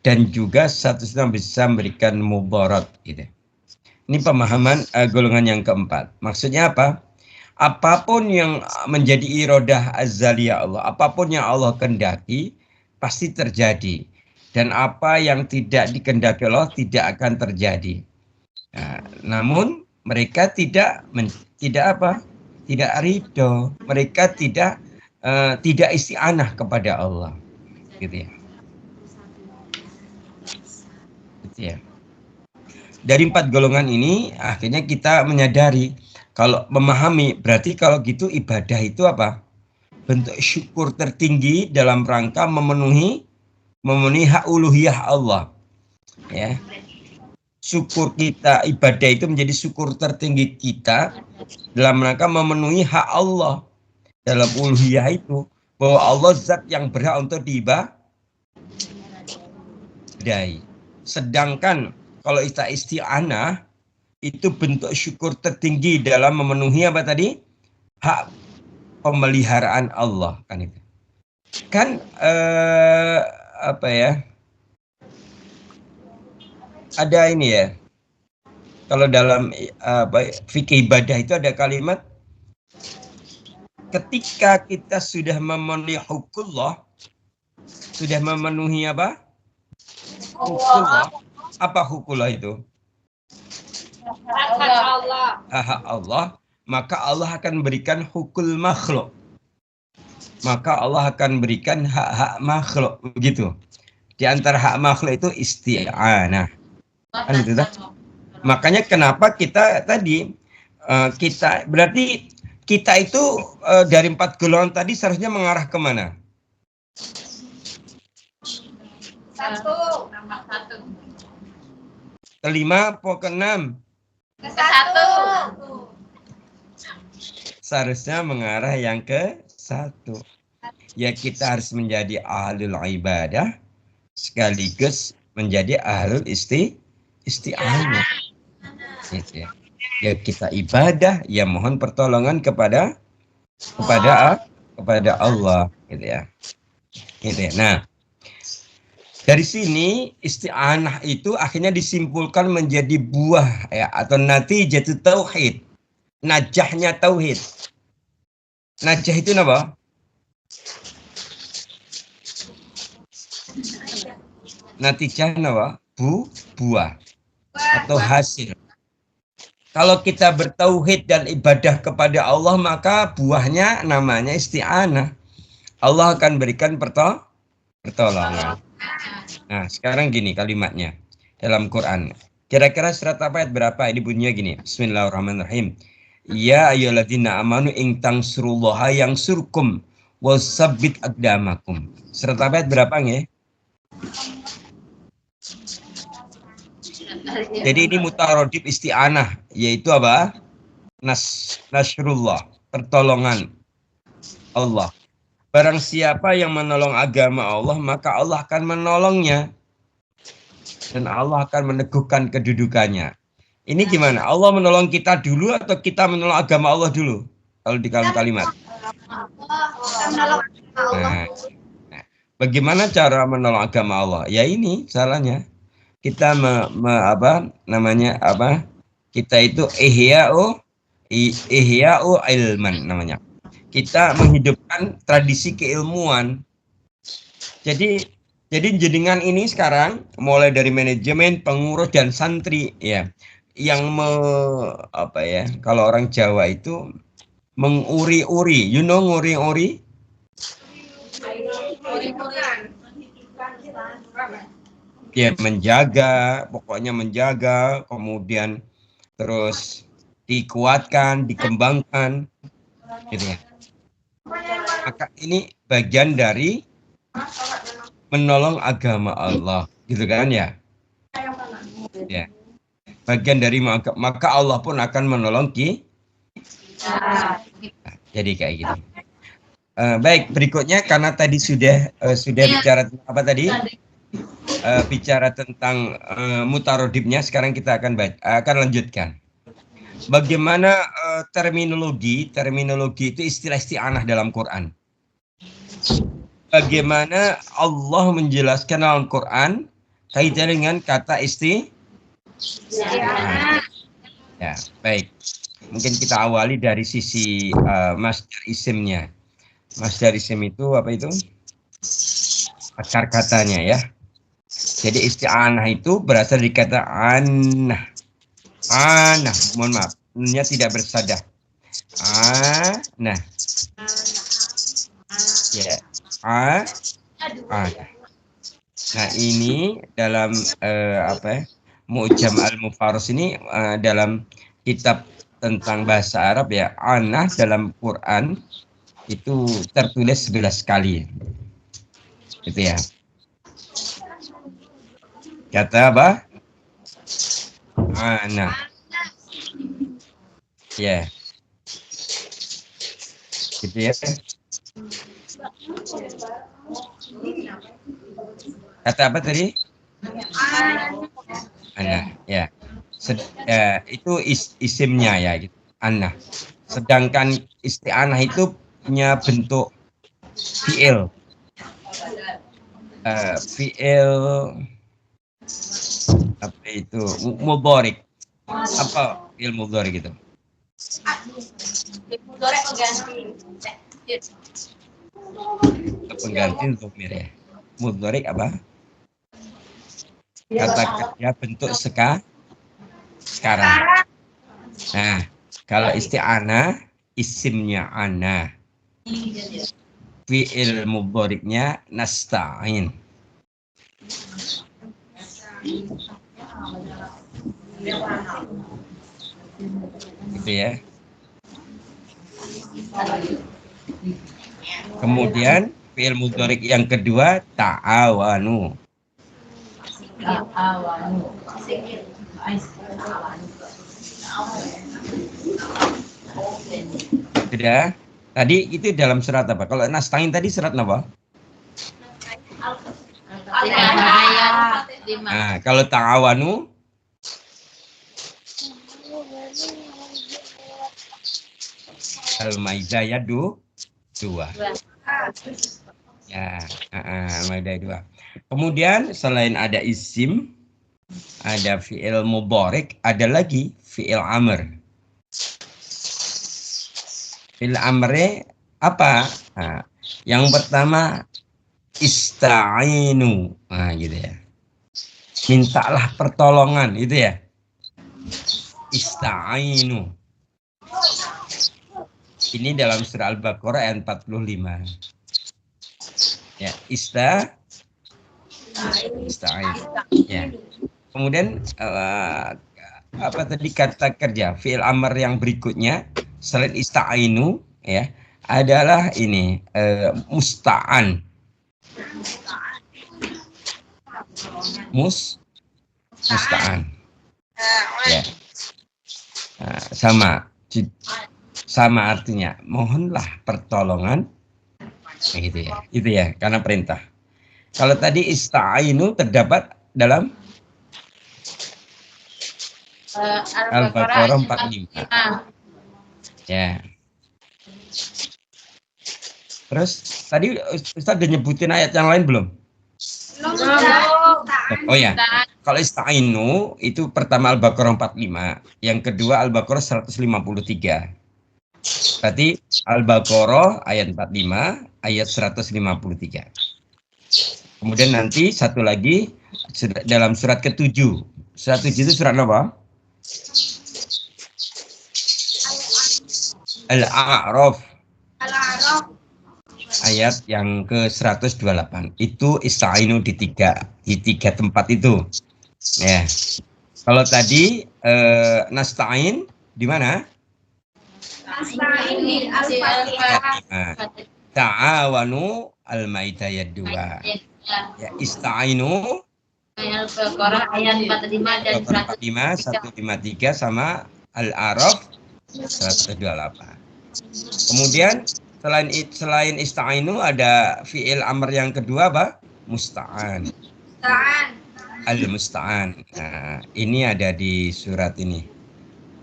dan juga satu-satunya bisa memberikan mudarat gitu. Ini pemahaman golongan yang keempat. Maksudnya apa? Apapun yang menjadi iradah azaliyah Allah, apapun yang Allah kehendaki pasti terjadi. Dan apa yang tidak dikehendaki Allah tidak akan terjadi. Nah, namun mereka tidak ridho, mereka tidak isti'anah kepada Allah, gitu ya. Gitu ya. Dari 4 golongan ini akhirnya kita menyadari kalau memahami berarti kalau gitu ibadah itu apa? Bentuk syukur tertinggi dalam rangka memenuhi hak uluhiyah Allah. Ya. Syukur kita, ibadah itu menjadi syukur tertinggi kita dalam rangka memenuhi hak Allah dalam uluhiyah itu, bahwa Allah zat yang berhak untuk diibadahi. Sedangkan kalau isti'anah itu bentuk syukur tertinggi dalam memenuhi apa tadi? Hak pemeliharaan Allah, kan itu. Kan ada ini ya. Kalau dalam fikih ibadah itu ada kalimat ketika kita sudah memenuhi hukullah, sudah memenuhi apa? Hukullah. Apa hukullah itu? Hak Allah, maka Allah akan berikan hukul makhluk. maka Allah akan berikan hak-hak makhluk, begitu. Di antara hak makhluk itu isti'anah. Kan gitu kan? Makanya kenapa kita tadi kita berarti kita itu dari 4 golongan tadi seharusnya mengarah kemana?
Satu.
Kelima atau keenam?
Ke satu.
Seharusnya mengarah yang ke satu. Ya kita harus menjadi ahlul ibadah sekaligus menjadi ahlul isti'anah. Gitu ya. Ya kita ibadah, ya mohon pertolongan kepada Allah, gitu ya. Gitu ya. Nah, dari sini isti'anah itu akhirnya disimpulkan menjadi buah ya atau natijatu tauhid. Najahnya tauhid. Najah itu apa? Natijah apa? Buah atau hasil. Kalau kita bertauhid dan ibadah kepada Allah, maka buahnya namanya isti'anah. Allah akan berikan pertolongan. Nah, sekarang gini kalimatnya dalam Quran. Kira-kira surat apa ayat berapa? Ini bunyinya gini. Bismillahirrahmanirrahim. Ya ayyuhalladzina amanu in tansurullaha yansurkum wasabbit aqdamakum. Surat apa ayat berapa nggih? Jadi ini mutarodib isti'anah, yaitu apa? Nasrullah, pertolongan Allah. Barang siapa yang menolong agama Allah, maka Allah akan menolongnya. Dan Allah akan meneguhkan kedudukannya. Ini gimana? Allah menolong kita dulu atau kita menolong agama Allah dulu? Kalau di dalam kalimat. Nah, bagaimana cara menolong agama Allah? Ya ini caranya. Kita Kita itu ihya'u ilman namanya. Kita menghidupkan tradisi keilmuan. Jadi jenengan ini sekarang mulai dari manajemen, pengurus dan santri ya, yang kalau orang Jawa itu menguri-uri, you know nguri-uri? Ya menjaga, pokoknya menjaga, kemudian terus dikuatkan, dikembangkan, gitu ya. Maka ini bagian dari menolong agama Allah, gitu kan ya? Ya. Bagian dari maka Allah pun akan menolong kita. Nah, jadi kayak gitu. Baik, berikutnya karena tadi sudah bicara apa tadi? Bicara tentang mutarodibnya, sekarang kita akan lanjutkan. Bagaimana terminologi itu istilah isti'anah dalam Quran? Bagaimana Allah menjelaskan dalam Quran kaitan dengan kata isti'anah? Ya, baik. Mungkin kita awali dari sisi masdar isimnya. Masdar isim itu apa itu? Akar katanya ya. Jadi isti'anah itu berasal dari kata anah. Anah, mohon maaf. Nya tidak bersadah. Anah. Ya. Anah. Nah, ini dalam Mu'jam al-Mufaros ini dalam kitab tentang bahasa Arab ya, anah dalam Quran itu tertulis 11 kali. Gitu ya. Kata apa? Anah. Ya. Gitu ya. Kata apa tadi? Anah, ya. Itu isimnya ya, gitu. Anah. Sedangkan isti'anah itu punya bentuk fi'il. Fi'il apa itu? Mudhari'. Apa fi'il mudhari' gitu? Pengganti dhamir ya. Mudhari' apa? Kata kerja bentuk sekarang. Nah, kalau isti'anah isimnya ana. fi'il mudhari'nya nasta'in. Gitu ya. Kemudian fi'il mudhari' yang kedua ta'awanu. Sudah. Tadi itu dalam surat apa? Kalau nasta'in tadi surat apa?
Ayat 5.
Nah, kalau ta'awanu Al-Maidah ya 2. Ya, Al-Maidah 2. Kemudian selain ada isim, ada fi'il mudhari', ada lagi fi'il amr. Fi'il amre apa? Nah, yang pertama ista'inu. Nah, gitu ya. Mintalah pertolongan, itu ya. Ista'inu. Ini dalam surah Al-Baqarah ayat 45. Ya, ista'in. Ya. Kemudian apa tadi kata kerja fi'il amr yang berikutnya selain ista'inu ya adalah ini musta'an. Musta'an. Ya. Nah, sama artinya mohonlah pertolongan. Nah, gitu ya. Itu ya karena perintah. Kalau tadi ista'inu terdapat dalam Al-Baqarah 45. Ya. Terus tadi Ustaz udah nyebutin ayat yang lain belum? Oh ya. Kalau ista'inu itu pertama Al-Baqarah 45, yang kedua Al-Baqarah 153. Berarti Al-Baqarah ayat 45, ayat 153. Kemudian nanti satu lagi dalam surat ke-7. Surat 7 itu surat apa? Al-A'raf. Ayat yang ke-128. Itu ista'inu di tiga tempat itu. Ya. Kalau tadi nasta'in di mana? Ta'awanu Al-Maidah ayat 2. Ya, ista'inu
Al-Baqarah ayat 45 dan
153 sama Al-A'raf 128. Kemudian selain ista'inu ada fi'il amr yang kedua apa? Musta'an. Al-Musta'an. Nah, ini ada di surat ini.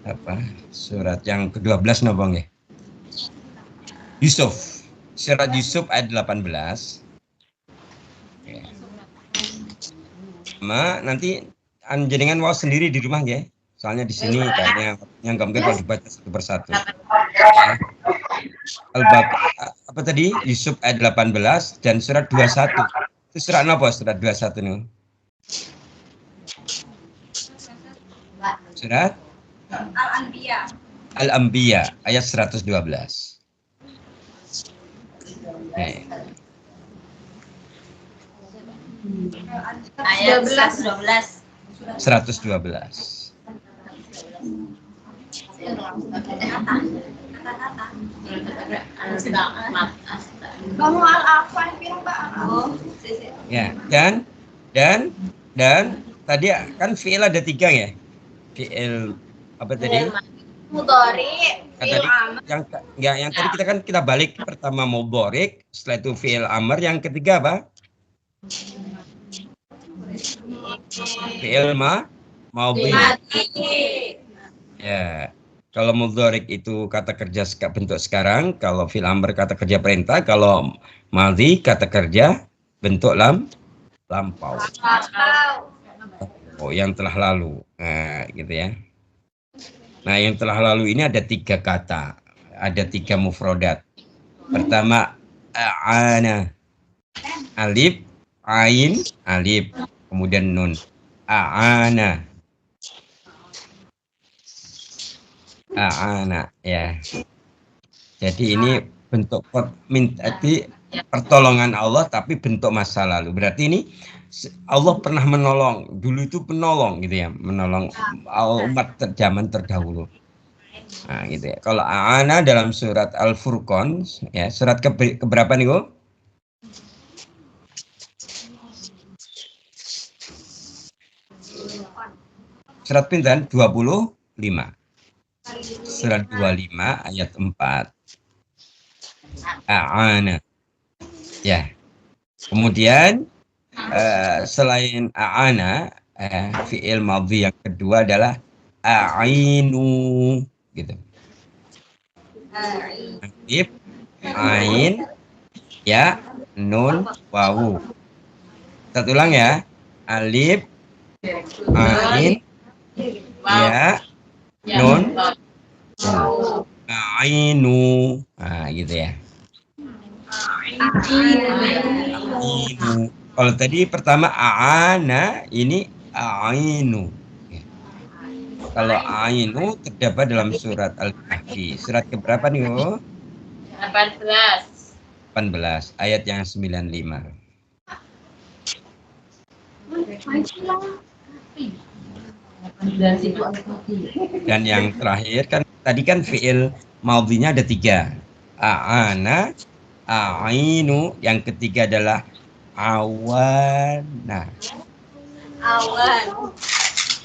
Apa? Surat yang ke-12 napa nggih? Yusuf. Surat Yusuf ayat 18. Ya. Nanti jenengan mau sendiri di rumah ya. Soalnya di sini kayaknya yang nggak mungkin kalau dibaca satu persatu. Ya. Al-Baqarah apa tadi? Yusuf ayat 18 dan surat 21. Itu surat apa? Surat 21 nih. Surat Al-Anbiya ayat 112. Nah.
ayat 112.
112.
Kamu al-afan
Ya, dan tadi kan fi'il ada 3 ya. Fi'il apa tadi?
Mudhari,
Yang tadi kita balik pertama mudhari, setelah itu fi'il amr, yang ketiga apa? Fi'il madhi. Ya. Kalau mudhari itu kata kerja bentuk sekarang, kalau fi'il amr kata kerja perintah, kalau madhi kata kerja bentuk lampau. Oh, yang telah lalu. Nah, gitu ya. Nah, yang telah lalu ini ada 3 kata. Ada 3 mufrodat. Pertama, a'ana. Alif, ain, alif. Kemudian nun. A'ana. A'ana, ya. Jadi ini bentuk pertolongan Allah tapi bentuk masa lalu. Berarti ini Allah pernah menolong. Dulu itu penolong gitu ya, menolong umat zaman terdahulu. Nah, gitu ya. Kalau A'ana dalam surat Al-Furqan ya, surat keberapa nih, Bu? Surat pinten? 25. Surat 25 ayat 4. A'ana. Ya. Kemudian selain a'ana, fi'il madhi yang kedua adalah a'inu gitu. Alif, ain, ya, nun, wawu. Kita ulang ya. Alif, ain, ya, nun, ainu. Nah, gitu ya. Ainu. Kalau tadi pertama a'ana, ini ainu. Kalau ainu terdapat dalam surat Al-Kahfi. Surat keberapa nih, Oh? 18 ayat yang 95. Dan yang terakhir kan tadi kan fi'il madhinya ada 3. A'ana, a'inu, yang ketiga adalah awana.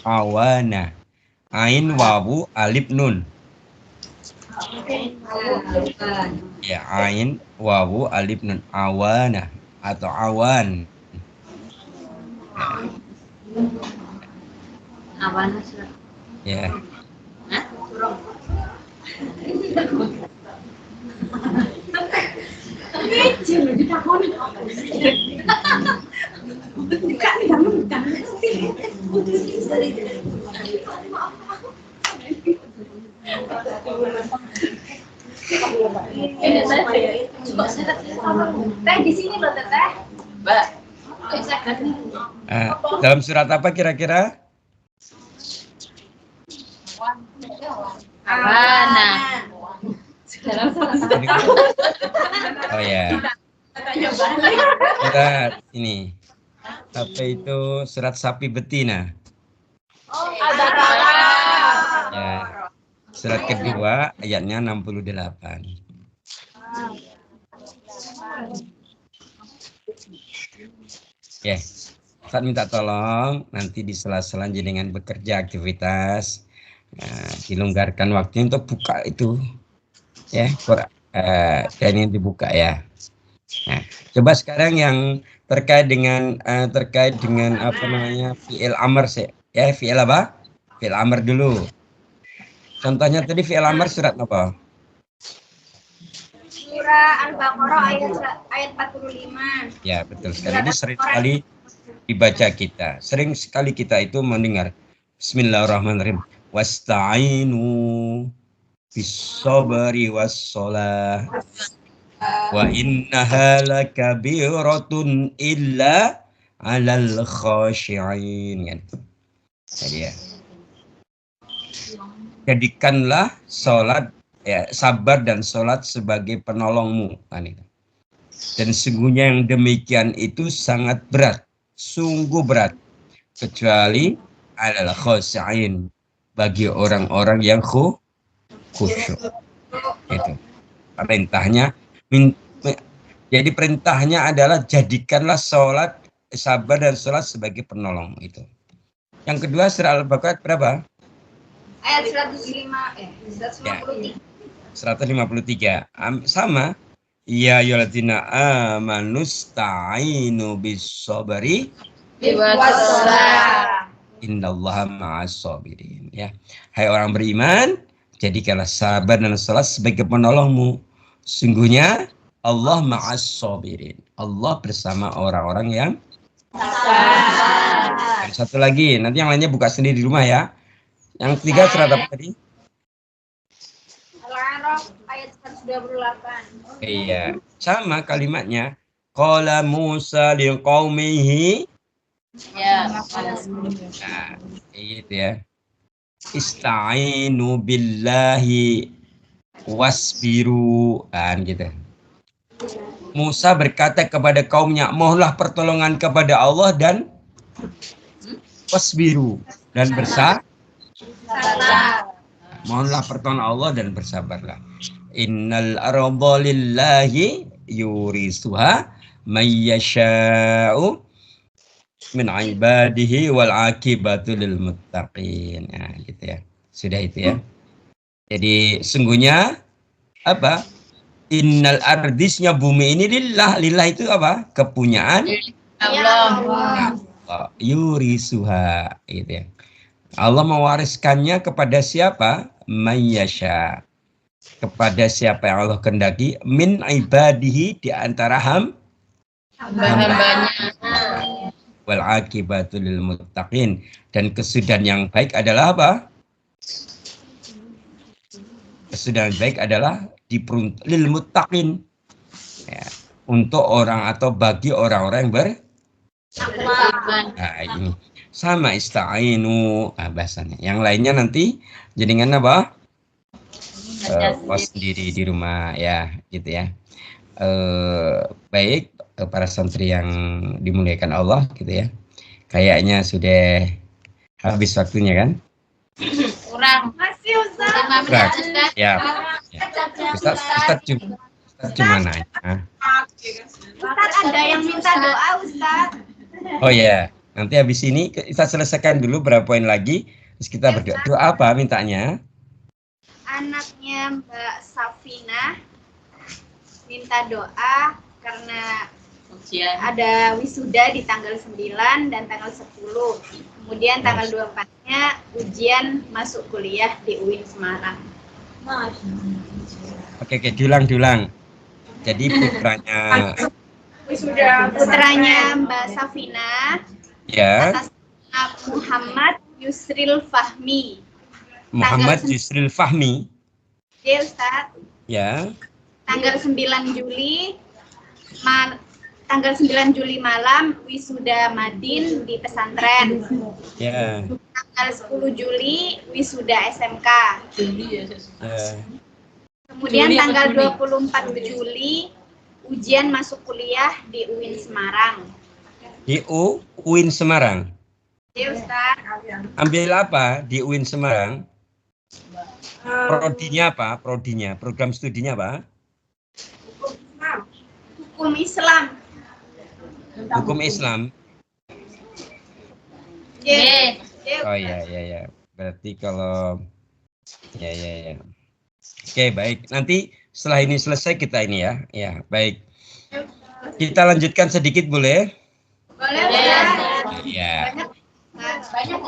Awana. Ain, wawu, alif, nun. Ya, ain, wawu, alif, nun. Awana atau awan.
Awana.
Ya.
Teh di sini loh, Teteh.
Mbak.
Dalam surat apa kira-kira?
Awana.
Oh ya. Surat ini. Apa itu? Surat sapi betina. Ya. Surat kedua ayatnya 68. Ya. Saat minta tolong nanti di sela-sela dengan bekerja aktivitas, dilonggarkan waktu untuk buka itu ya, dan yang dibuka ya. Nah, coba sekarang yang terkait dengan apa namanya fi'il amr sih ya, fi'il apa? Fi'il amr dulu. Contohnya tadi fi'il amr surat apa?
Surah Al-Baqarah ayat 45.
Ya, betul sekali. Ini sering sekali dibaca kita. Sering sekali kita itu mendengar Bismillahirrahmanirrahim. Wasta'inu bis-sabri was-shalah. Wa innaha lakabiratun illa 'alal khashi'in. Jadi ya. Jadikanlah salat ya, sabar dan salat sebagai penolongmu. Dan sungguhnya yang demikian itu sangat berat, sungguh berat, kecuali 'alal khashi'in, bagi orang-orang yang khusyuk. Itu perintahnya. Jadi perintahnya adalah jadikanlah sholat, sabar dan sholat sebagai penolong itu. Yang kedua surah Al-Baqarah berapa?
Ayat 153.
153. Sama. Ya ayyuhalladzina amanu sta'inu bis-sabri innallaha ma'as-sabirin. Ya. Hai orang beriman, jadikanlah sabar dan sholat sebagai penolongmu. Sungguhnya Allah ma'as-sabirin. Allah bersama orang-orang yang sabar. Satu lagi, nanti yang lainnya buka sendiri di rumah ya. Yang ketiga surat apa tadi?
Al-A'raf ayat 128.
Iya, sama kalimatnya. Qala Musa liqaumihi.
Ya.
Nah, gitu ya. Ista'inu billahi wasbiru, kan gitu. Musa berkata kepada kaumnya, mohonlah pertolongan kepada Allah dan wasbiru, dan mohonlah pertolongan Allah dan bersabarlah. Innal arda lillahi yurisuha may yasha'u min ibadihi wal akibatu lil muttaqin. Nah, gitu ya. Sudah itu ya. Jadi sungguhnya apa? Innal ardisnya bumi ini lillah. Lillah itu apa? Kepunyaan
Allah.
yurisuha, gitu ya. Allah mewariskannya kepada siapa? Mayyasha. Kepada siapa yang Allah kehendaki, min ibadihi, di antara
Hambanya.
wal akibatu lil muttaqin, dan kesudahan yang baik adalah apa? Kesudahan baik adalah diperuntuk lil muttaqin, ya, untuk orang atau bagi orang-orang yang nah, ini sama ista'inu, bahasanya. Yang lainnya nanti jadikan apa? Sendiri di rumah ya, gitu ya. Baik para santri yang dimuliakan Allah, gitu ya. Kayaknya sudah habis waktunya kan?
Kurang. Masih Ustaz.
Kurang. Ya. Ustaz cuma nanya.
Ustaz ada yang minta doa Ustaz.
Oh ya, nanti habis ini kita selesaikan dulu berapa poin lagi, terus kita berdoa. Doa apa mintanya?
Anaknya Mbak Safina minta doa karena
Ujian.
ada wisuda di tanggal 9 dan tanggal 10. Kemudian tanggal 24-nya ujian masuk kuliah di UIN Semarang.
Oke, diulang. Jadi
putranya Mbak Safina,
ya,
atas nama Muhammad Yusril Fahmi.
Muhammad Yusril Fahmi.
Ya Ustaz.
Ya.
Tanggal 9 Juli malam wisuda Madin di pesantren.
Ya.
Tanggal 10 Juli wisuda SMK.
Ya.
Kemudian tanggal 24 Juli ujian masuk kuliah di UIN Semarang.
Di UIN Semarang.
Ya Ustaz.
Ambil apa di UIN Semarang? Prodinya apa? Program studinya apa?
Hukum Islam.
Hukum Islam.
Ya.
Oh ya. Berarti kalau ya. Oke, baik. Nanti setelah ini selesai kita ini ya. Ya, baik. Kita lanjutkan sedikit boleh?
Boleh.
Ya.
Banyak.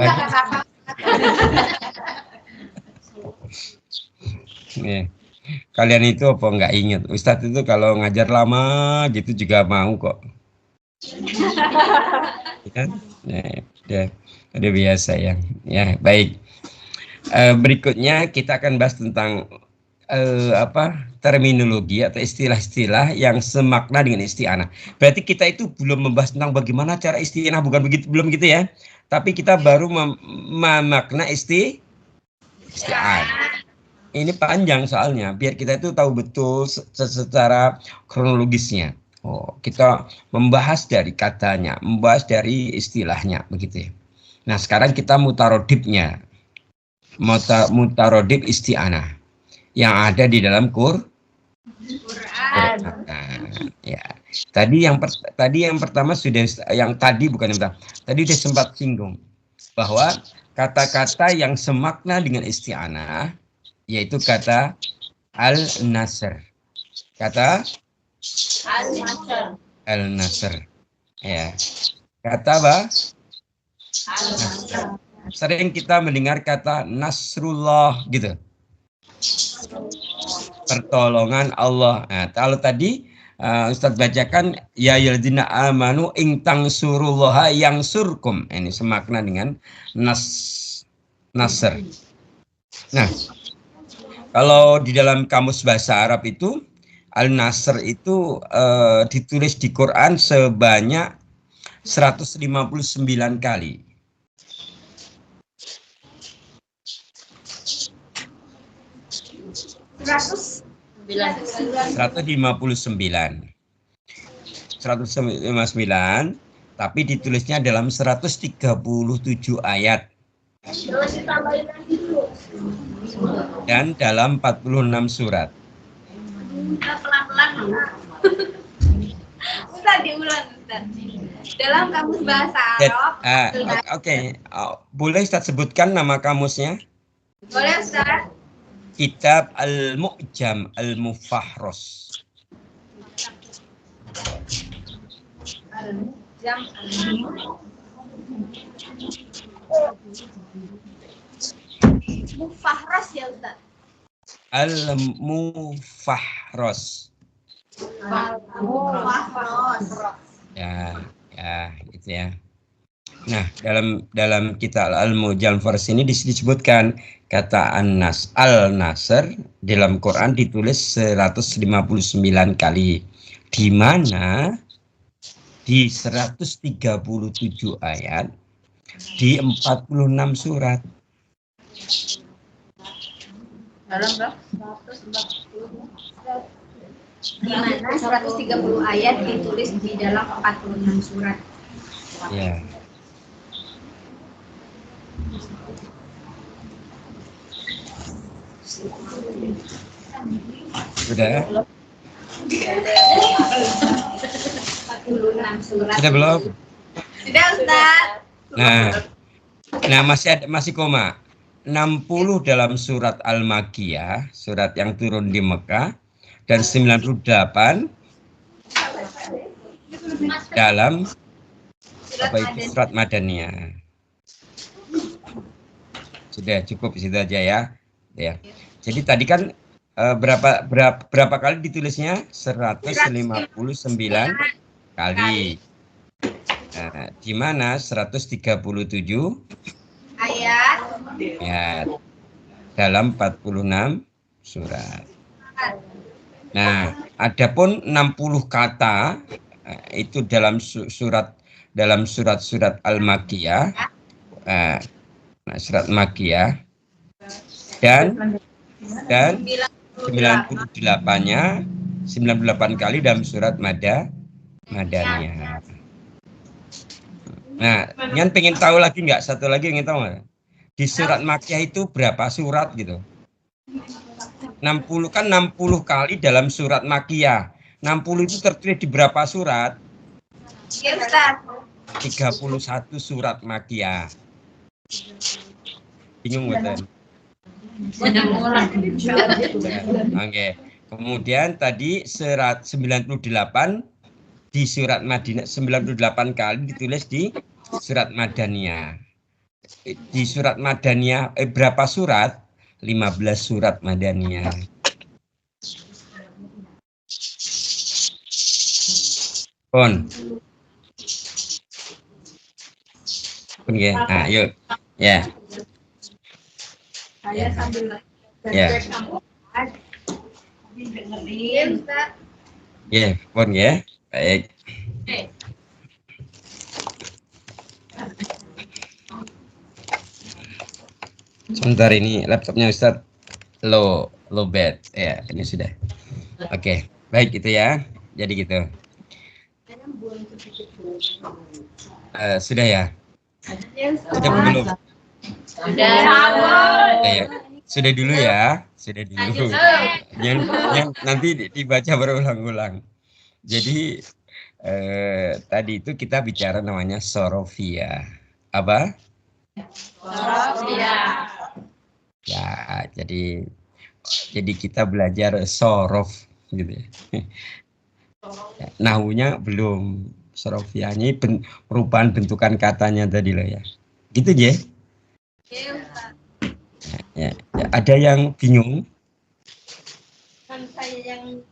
Ya. Kalian itu apa nggak ingat? Ustadz itu kalau ngajar lama gitu juga mau kok. Ya, udah biasa ya. Ya, baik. Berikutnya kita akan bahas tentang terminologi atau istilah-istilah yang semakna dengan isti'anah. Berarti kita itu belum membahas tentang bagaimana cara isti'anah, belum gitu ya. Tapi kita baru memakna isti'anah. Ini panjang soalnya, biar kita itu tahu betul secara kronologisnya. Oh, kita membahas dari katanya, membahas dari istilahnya, begitu ya. Nah, sekarang kita mutarodibnya. Mutarodib isti'anah yang ada di dalam Quran. Ya. Tadi yang pertama sudah, tadi sudah sempat singgung bahwa kata-kata yang semakna dengan isti'anah yaitu kata al-nasr. Kata al-nasr. Ya. Kata apa? Nasr. Sering kita mendengar kata nasrullah gitu. Pertolongan Allah. Nah, kalau tadi Ustadz bacakan ya ayyuhalladzina amanu in tansurullaha yansurkum. Ini semakna dengan nasr. Nah, kalau di dalam kamus bahasa Arab itu al-nasr itu ditulis di Quran sebanyak 159 kali. 159. 159, tapi ditulisnya dalam 137 ayat. Dan dalam 46 surat.
Pelan-pelan. Ustaz diulang, Ustaz. Dalam kamus bahasa Arab.
Oke. Boleh Ustaz sebutkan nama kamusnya?
Boleh, Ustaz.
Kitab Al-Mu'jam Al-Mufahros.
Mufahros ya, Ustaz.
Al-Mufahros. Ya, gitu ya. Nah, dalam kitab Al-Mu'jam Fars ini disebutkan kata An-Nas, Al-Nasr dalam Quran ditulis 159 kali. Di mana di 137 ayat di 46 surat.
Di mana 130 ayat ditulis di dalam 46 surat.
Ya. Sudah?
46 surat.
Sudah belum?
Sudah, Ustaz.
Nah masih koma. 60 dalam surat Al-Makkiyah, surat yang turun di Mekah, dan 98 dalam surat Madaniyah. Sudah cukup situ aja ya. Jadi tadi kan berapa kali ditulisnya? 159 kali. Di mana 137
ayat
ya, dalam 46 surat. Nah, adapun 60 kata itu dalam surat-surat Al-Makkiyah, surat Makkiyah, dan 98-nya 98 kali dalam surat Madaniyah. Nah, kalian pengen tahu lagi nggak? Satu lagi ingin tahu nggak? Di surat Makkiyah itu berapa surat gitu? 60 kan 60 kali dalam surat Makkiyah. 60 itu tertulis di berapa surat?
Ya, Ustaz.
31 surat Makkiyah. Bingung betul? Oke. Kemudian tadi surat 98 di surat Madinah, 98 kali ditulis di surat Madaniyah. Di surat Madaniyah berapa surat? 15 surat Madaniyah. Pun ya. Nah, yuk. Ya.
Saya sambil
Ya. Ya, pun ya. Baik. Sebentar, ini laptopnya Ustadz low bed. Ya, ini sudah. Oke, baik itu ya. Jadi gitu. Sudah ya? Sudah belum?
Sudah.
Ya. Sudah dulu ya. Sudah dulu. Yang nanti dibaca berulang-ulang. Jadi tadi itu kita bicara namanya sorofia. Apa?
Sorofia.
Ya, jadi kita belajar sorof gitu ya. Nahunya belum, sorofianya perubahan bentukan katanya tadi loh ya. Gitu ya. Ya, ada yang bingung?
Kan saya yang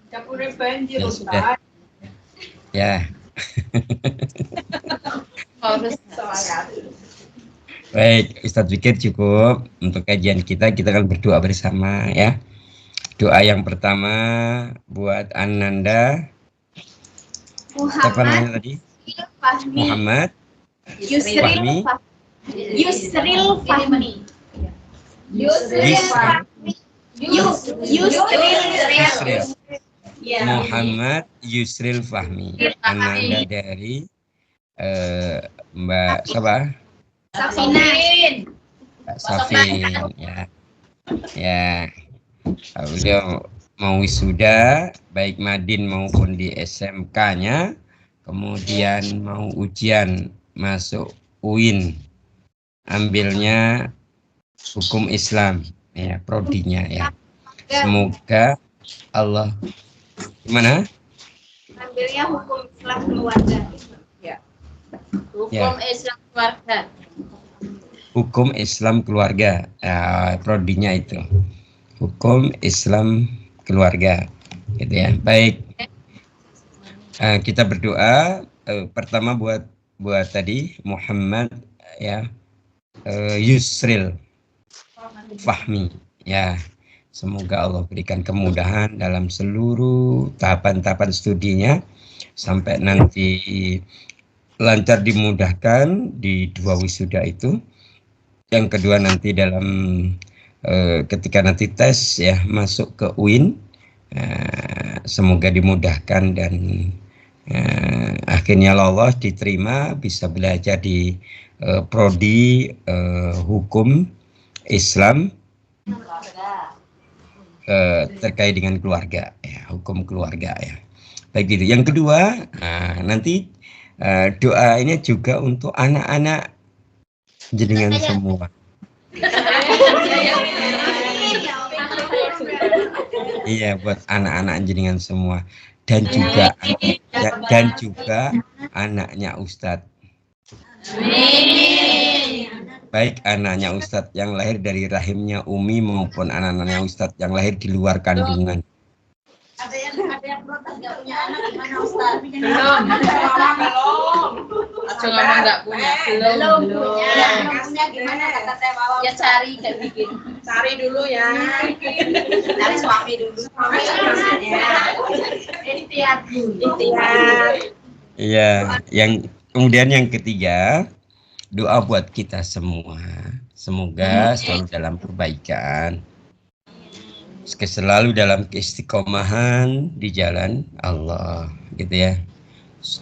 dapurnya banjir,
Ya, sudah. Ya. Baik, Ustadz pikir cukup untuk kajian kita akan berdoa bersama ya. Doa yang pertama buat Ananda. Siapa namanya tadi? Muhammad
Yusril Fahmi.
Yusril.
Yusril. Ya.
Muhammad Yusril Fahmi. Ananda dari Mbak siapa?
Safina.
Mbak Safin. Ya. Ya. Beliau mau wisuda baik Madin maupun di SMK-nya, kemudian mau ujian masuk UIN, ambilnya hukum Islam ya, prodinya ya. Semoga Allah gimana?
Ambilnya hukum Islam keluarga.
Hukum Islam keluarga.
Hukum Islam keluarga, prodinya itu hukum Islam keluarga, gitu ya. Baik, kita berdoa pertama buat tadi Muhammad ya, Yusril Fahmi ya. Semoga Allah berikan kemudahan dalam seluruh tahapan-tahapan studinya sampai nanti lancar dimudahkan di 2 wisuda itu. Yang kedua nanti dalam ketika nanti tes ya masuk ke UIN, semoga dimudahkan dan akhirnya lolos, diterima, bisa belajar di prodi hukum Islam terkait dengan keluarga ya, hukum keluarga ya. Baik gitu. Yang kedua, nanti doa ini juga untuk anak-anak jenengan semua. Iya, buat anak-anak jenengan semua dan juga anaknya Ustadz. Baik anaknya Ustadz yang lahir dari rahimnya Umi maupun anak-anaknya Ustadz yang lahir di luar kandungan.
Ada yang protes nggak punya anak gimana Ustaz?
Belum. Cuma nggak punya.
Belum punya. Anaknya gimana kata Teh Wawa? Ya cari kayak bikin.
Cari dulu ya.
Cari suami dulu. Ikhtiar.
Iya, kemudian yang ketiga, doa buat kita semua. Semoga selalu dalam perbaikan. Selalu dalam keistiqomahan di jalan Allah, gitu ya.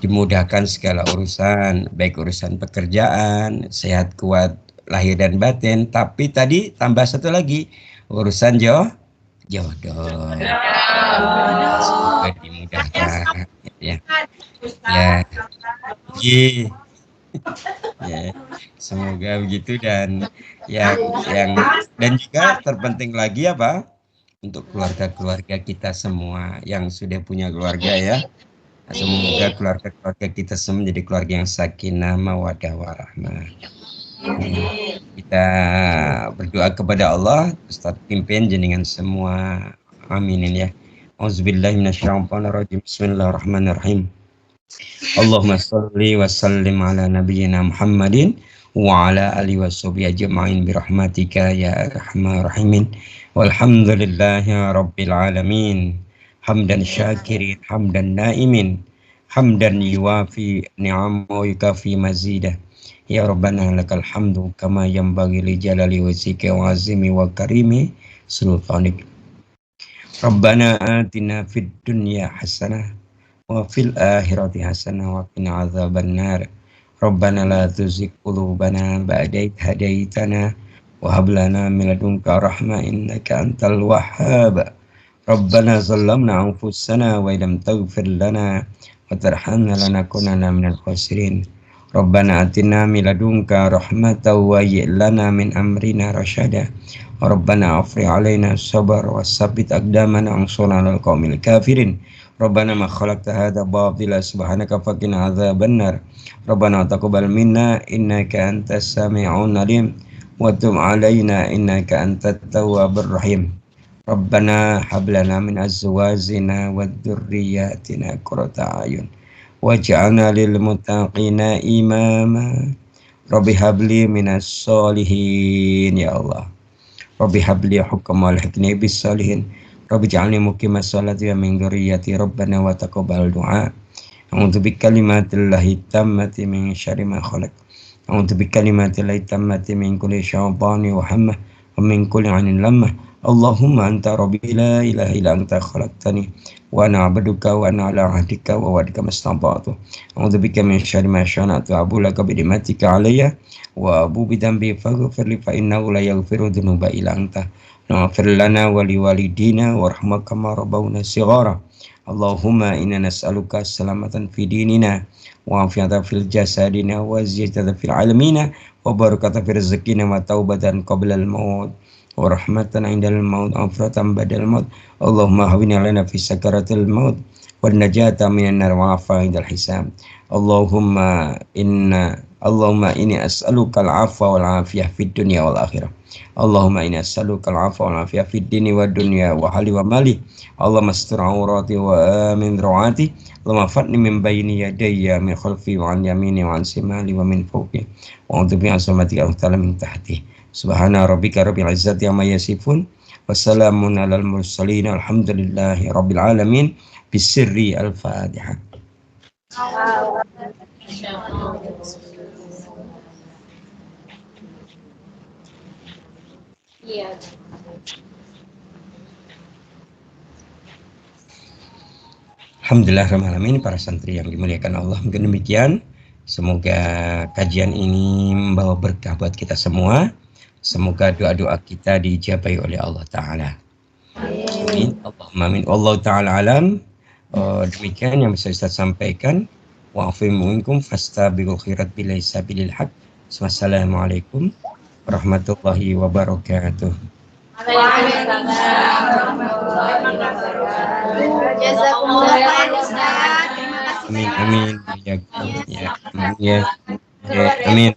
Dimudahkan segala urusan, baik urusan pekerjaan, sehat kuat lahir dan batin. Tapi tadi tambah satu lagi, urusan jodoh. Semoga dimudahkan, ya. Ya. Ya, semoga begitu dan yang dan juga terpenting lagi apa? Untuk keluarga-keluarga kita semua yang sudah punya keluarga ya. Semoga keluarga-keluarga kita semua menjadi keluarga yang sakinah, mawaddah, warahmah. Kita berdoa kepada Allah, Ustaz pimpin jenengan semua. Aminin ya. Auzubillahi minasyaitonirrajim. Bismillahirrahmanirrahim. Allahumma shalli wa sallim ala nabiyyina Muhammadin wa ala alihi washabihi ajma'in bi rahmatika ya arhamar rahimin. Walhamdulillahi rabbil alamin. Hamdan syakirin, hamdan naimin, hamdan yuwafi ni'amahu wa yukafi mazidah. Ya Rabbana lakal hamdu kama yanbaghi li jalali wajhika wa azimi wa karimi sultanik. Rabbana atina fid dunya hasanah wa fil akhirati hasanah wa qina adzabannar. Rabbana la tuzigh qulubana ba'da idh hadaitana wa hab lana min ladunka rahmah innaka antal wahhab. Rabbana zalamna anfusana wa illam taghfir lana wa tarhamna lanakunanna minal khasirin. Rabbana atina min ladunka rahmatan wa hayyi' lana min amrina rasyada. Rabbana afrigh 'alaina sabra wa tsabbit aqdamana wansurna 'alal qaumil kafirin. Rabbana ma khalaqta hadza batila subhanaka faqina adzabannar. Rabbana taqabbal minna innaka antas sami'un 'alim wa tub 'alaina innaka antat tawwabur rahim. Rabbana hab lana min azwajina wa dzurriyyatina qurrata a'yun waj'alna lil muttaqina imama. Rabbi habli minas sholihin ya Allah. Rabbi habli hukman wal hikmah bis sholihin. Rabbi ja'alni muqimas sholati wa min dzurriyyati Rabbana wa taqabbal du'a. A'udzu bikalimatillahi tammati min syarri ma khalaq. A'udzu bikalimatillahi tammati min kulli syaitanir wa hammah. ومن كل عين لمة. اللهم أنت ربي لا إله إلا أنت خلقتني وأنا عبدك وأنا على عهدك ووعدك ما استطعت. أعوذ بك من شر ما صنعت وأبو لك بنعمتك علي وأبو بذنبي فاغفر لي فإنه لا يغفر الذنوب إلا أنت. اغفر لنا ولوالدينا وارحمنا كما ربونا صغارا. اللهم إنا نسألك السلامة في ديننا وعافية في جسدنا وزيادة في العالمين وبركة في رزقنا وتوبة قبل الموت ورحمة عند الموت وغفرة بعد الموت. اللهم هون علينا في سكرات الموت والنجاة من النار وعافية عند الحساب. اللهم إني أسألك العفو والعافية في الدنيا والآخرة. اللهم إني أسألك العفو والعافية في الدين والدنيا وحالي ومالي. اللهم استر عوراتي وآمن روعاتي. اللهم فرني من بين يدي من خلفي وعن يميني وعن شمالي ومن فوقي وأعوذ بعظمتك أن أغتال من تحتي. سبحان ربك رب العزة عما يصفون وسلام على المرسلين والحمد لله رب العالمين. بسر الفاتحة.
Iya.
Alhamdulillahirrahmanirrahim, para santri yang dimuliakan Allah. Mungkin demikian. Semoga kajian ini membawa berkah buat kita semua. Semoga doa-doa kita dijabai oleh Allah Ta'ala. Amin. Allahumma amin. Allah Ta'ala alam. Demikian yang bisa saya sampaikan. Wa'afimu minkum fastabiqul khairat bilai sabilil haq. Wassalamualaikum warahmatullahi wabarakatuh.
Jazakumullah khair Ustaz. Terima kasih
Amin
banyak.
amin. Ya, amin.